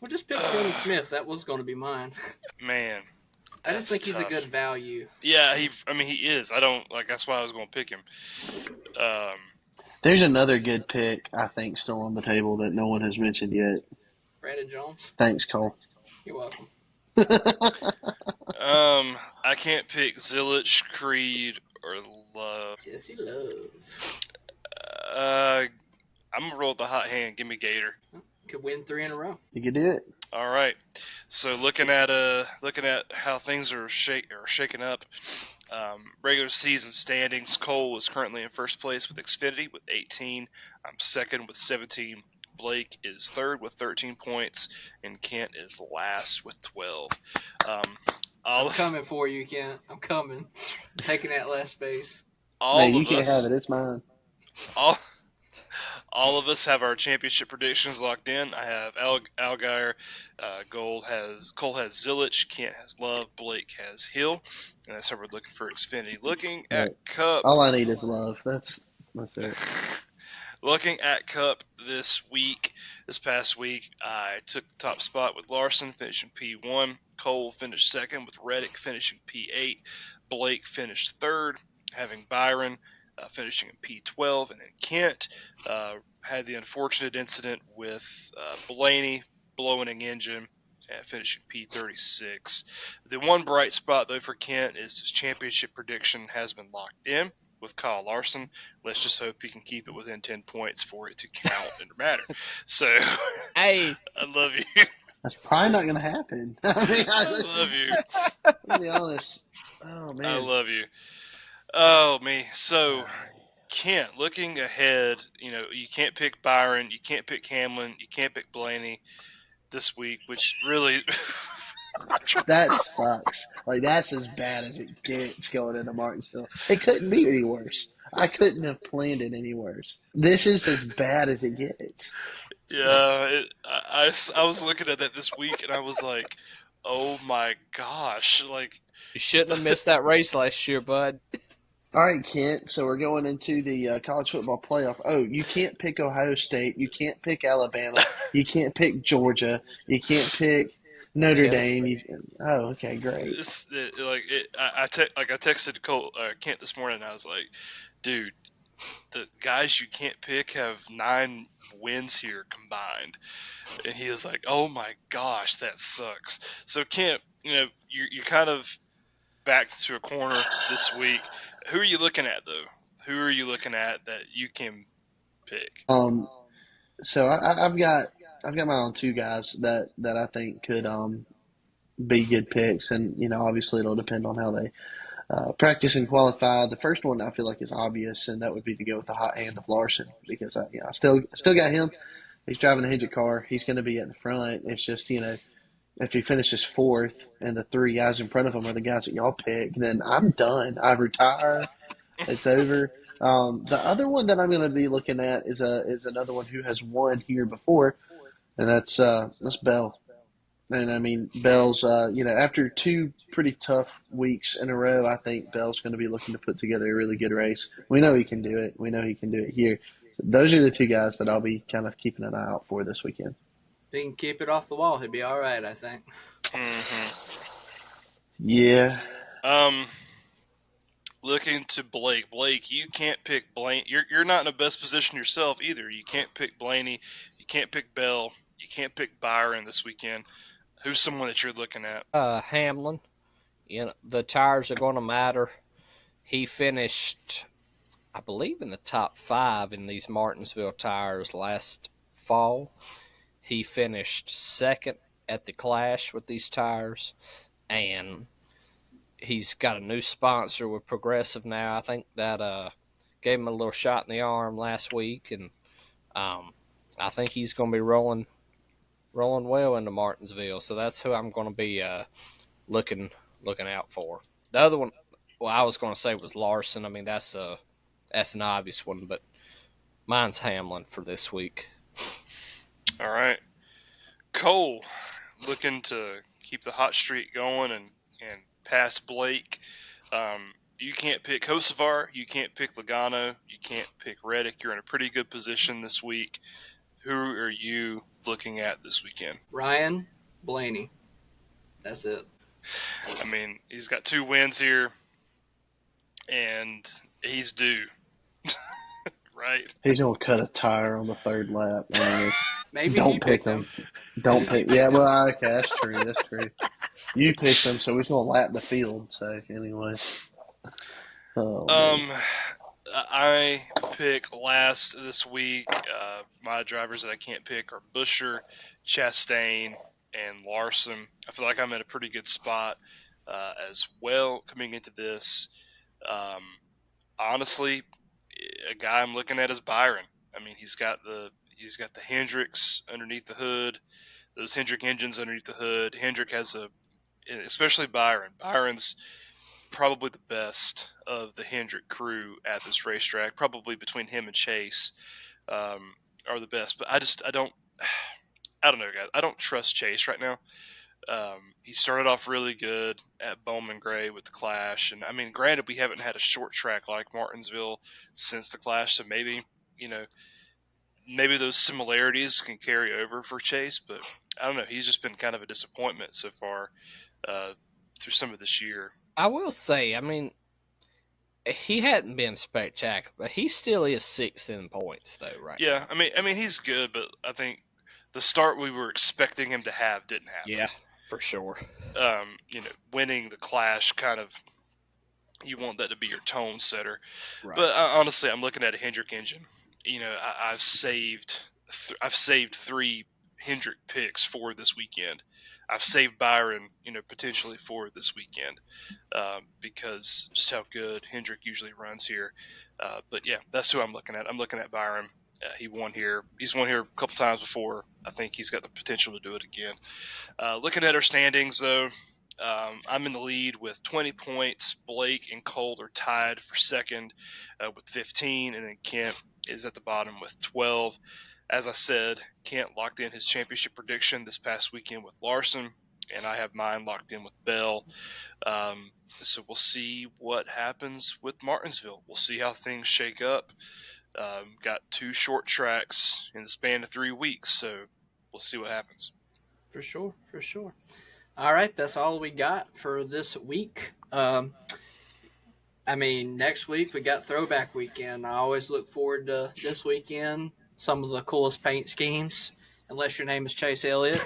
Well, just pick Sammy Smith. That was gonna be mine. Man, I just think tough. he's a good value. Yeah, he is. I don't like. That's why I was gonna pick him. There's another good pick, I think, still on the table that no one has mentioned yet. Brandon Jones. Thanks, Cole. You're welcome. I can't pick Zilich, Creed, or Love. Jesse Love. I'm gonna roll with the hot hand. Give me Gator. Could win 3 in a row. You can do it. All right. So looking at how things are shaking up. Regular season standings. Cole is currently in first place with Xfinity with 18. I'm second with 17. Blake is third with 13 points, and Kent is last with 12. I'm coming for you, Kent. I'm coming. Taking that last space. You can't have it. It's mine. All of us have our championship predictions locked in. I have Allgaier. Cole has Zilich. Kent has Love. Blake has Hill. And that's how we're looking for Xfinity. Looking at Cup. All I need is love. That's it. Looking at Cup this past week, I took the top spot with Larson finishing P1. Cole finished second with Reddick finishing P8. Blake finished third, having Byron finishing in P12. And then Kent had the unfortunate incident with Blaney blowing an engine and finishing P36. The one bright spot, though, for Kent is his championship prediction has been locked in with Kyle Larson. Let's just hope he can keep it within 10 points for it to count and matter. So, hey, I love you. That's probably not going to happen. I love you. To be honest. Oh, man. I love you. Oh me. So Kent, looking ahead, you can't pick Byron, you can't pick Hamlin, you can't pick Blaney this week, which really That sucks. Like that's as bad as it gets going into Martinsville. It couldn't be any worse. I couldn't have planned it any worse. This is as bad as it gets. yeah, I was looking at that this week and I was like, oh my gosh, like You shouldn't have missed that race last year, bud. All right, Kent. So we're going into the college football playoff. Oh, you can't pick Ohio State. You can't pick Alabama. You can't pick Georgia. You can't pick Notre Dame. Tennessee. Okay, great. I texted Cole Kent this morning and I was like, dude, the guys you can't pick have 9 wins here combined. And he was like, "Oh my gosh, that sucks." So Kent, you're kind of backed to a corner this week. Who are you looking at though? Who are you looking at that you can pick? Um, so I've got my own two guys that I think could be good picks, and obviously it'll depend on how they practice and qualify. The first one I feel like is obvious, and that would be to go with the hot hand of Larson because I still got him. He's driving a Hendrick car. He's going to be at the front. It's just if he finishes fourth and the three guys in front of him are the guys that y'all pick, then I'm done. I retire. It's over. The other one that I'm going to be looking at is another one who has won here before, and that's Bell. And I mean, Hmm. Bell's, after two pretty tough weeks in a row, I think Bell's going to be looking to put together a really good race. We know he can do it. We know he can do it here. So those are the two guys that I'll be kind of keeping an eye out for this weekend. If he can keep it off the wall, he'll be all right, I think. Yeah. Um, looking to Blake. Blake, you can't pick Blaine. You're not in the best position yourself either. You can't pick Blaney. You can't pick Bell. You can't pick Byron this weekend. Who's someone that you're looking at? Hamlin. The tires are going to matter. He finished, I believe, in the top 5 in these Martinsville tires last fall. He finished second at the Clash with these tires, and he's got a new sponsor with Progressive now. I think that gave him a little shot in the arm last week, and um, I think he's going to be rolling well into Martinsville. So that's who I'm going to be looking out for. The other one, well, I was going to say was Larson. I mean, that's an obvious one, but mine's Hamlin for this week. All right, Cole, looking to keep the hot streak going and pass Blake. You can't pick Kosovar. You can't pick Logano. You can't pick Reddick. You're in a pretty good position this week. Who are you looking at this weekend? Ryan Blaney. That's it. I mean, he's got 2 wins here, and he's due, right? He's going to cut a tire on the third lap. I mean, Maybe he don't pick picked him. him. Don't Maybe he pick. Yeah, picked him. well, okay, that's true. That's true. You picked him, so he's going to lap the field. So, anyway. Oh, man. I pick last this week. My drivers that I can't pick are Busher, Chastain, and Larson. I feel like I'm in a pretty good spot as well coming into this. Um, honestly, a guy I'm looking at is Byron. I mean, he's got the Hendricks underneath the hood, those Hendrick engines underneath the hood. Hendrick has especially Byron. Byron's probably the best of the Hendrick crew at this racetrack. Probably between him and Chase are the best. But I don't know, guys. I don't trust Chase right now. He started off really good at Bowman Gray with the Clash, and I mean, granted, we haven't had a short track like Martinsville since the Clash, so you know maybe those similarities can carry over for Chase. But I don't know. He's just been kind of a disappointment so far uh, through some of this year. I will say, I mean, he hadn't been spectacular, but he still is 6th in points though, right Yeah, now. I mean he's good, but I think the start we were expecting him to have didn't happen. Yeah, for sure. Winning the Clash kind of, you want that to be your tone setter. Right. But honestly, I'm looking at a Hendrick engine. I've saved 3 Hendrick picks for this weekend. I've saved Byron, potentially for this weekend because just how good Hendrick usually runs here. But yeah, that's who I'm looking at. I'm looking at Byron. He won here. He's won here a couple times before. I think he's got the potential to do it again. Looking at our standings, though, I'm in the lead with 20 points. Blake and Colt are tied for second with 15, and then Kent is at the bottom with 12. As I said, Kent locked in his championship prediction this past weekend with Larson, and I have mine locked in with Bell. So we'll see what happens with Martinsville. We'll see how things shake up. Got 2 short tracks in the span of 3 weeks, so we'll see what happens. For sure, for sure. All right, that's all we got for this week. Next week we got Throwback Weekend. I always look forward to this weekend. Some of the coolest paint schemes, unless your name is Chase Elliott.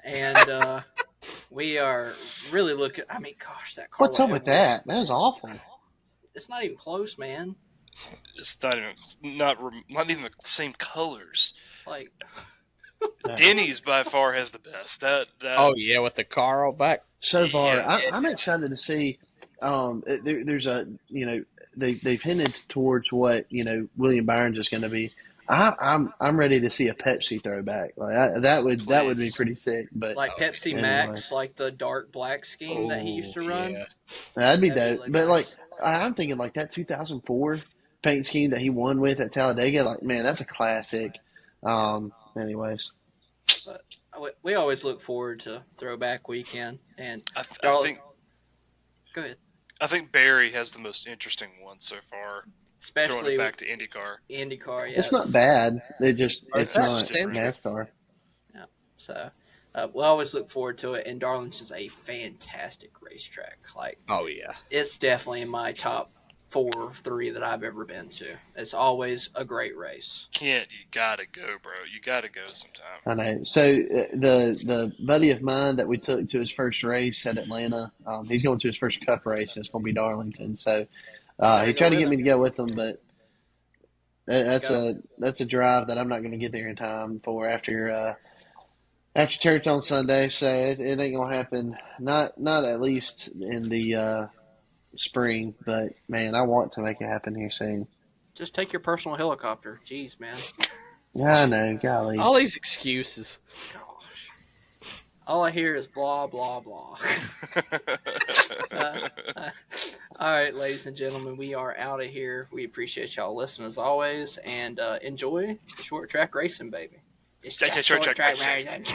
And we are really looking. Gosh, that Carla What's up with Edwards. that? That was awful. It's not even close, man. It's not even the same colors. Like, Denny's by far has the best. That Oh yeah, with the Carl back. So far, Yeah. I'm excited to see. There's a they've hinted towards what William Byron's is going to be. I'm ready to see a Pepsi throwback. Like that would be pretty sick. But like Pepsi anyway. Max, like the dark black scheme that he used to run. Yeah. That'd be That'd dope. be But nice. I'm thinking like that 2004 paint scheme that he won with at Talladega. Like man, that's a classic. Anyways. But we always look forward to Throwback Weekend. And I think go ahead. I think Barry has the most interesting one so far. Throwing Especially it back to IndyCar. IndyCar, It's not bad. It's It's not just different. NASCAR. Yeah. So we'll always look forward to it. And Darlington's a fantastic racetrack. Like, Oh yeah. it's definitely in my top 4 or 3 that I've ever been to. It's always a great race. Kent, you gotta go, bro. You gotta go sometime. I know. So the buddy of mine that we took to his first race at Atlanta, he's going to his first Cup race. It's going to be Darlington. So he tried to get me to go with him, but that's a drive that I'm not going to get there in time for after church on Sunday. So it ain't going to happen. Not at least in the spring. But man, I want to make it happen here soon. Just take your personal helicopter. Jeez, man. Yeah, I know. Golly. All these excuses. Gosh. All I hear is blah, blah, blah. All right, ladies and gentlemen, we are out of here. We appreciate y'all listening as always, and enjoy the short track racing, baby. It's just short track racing.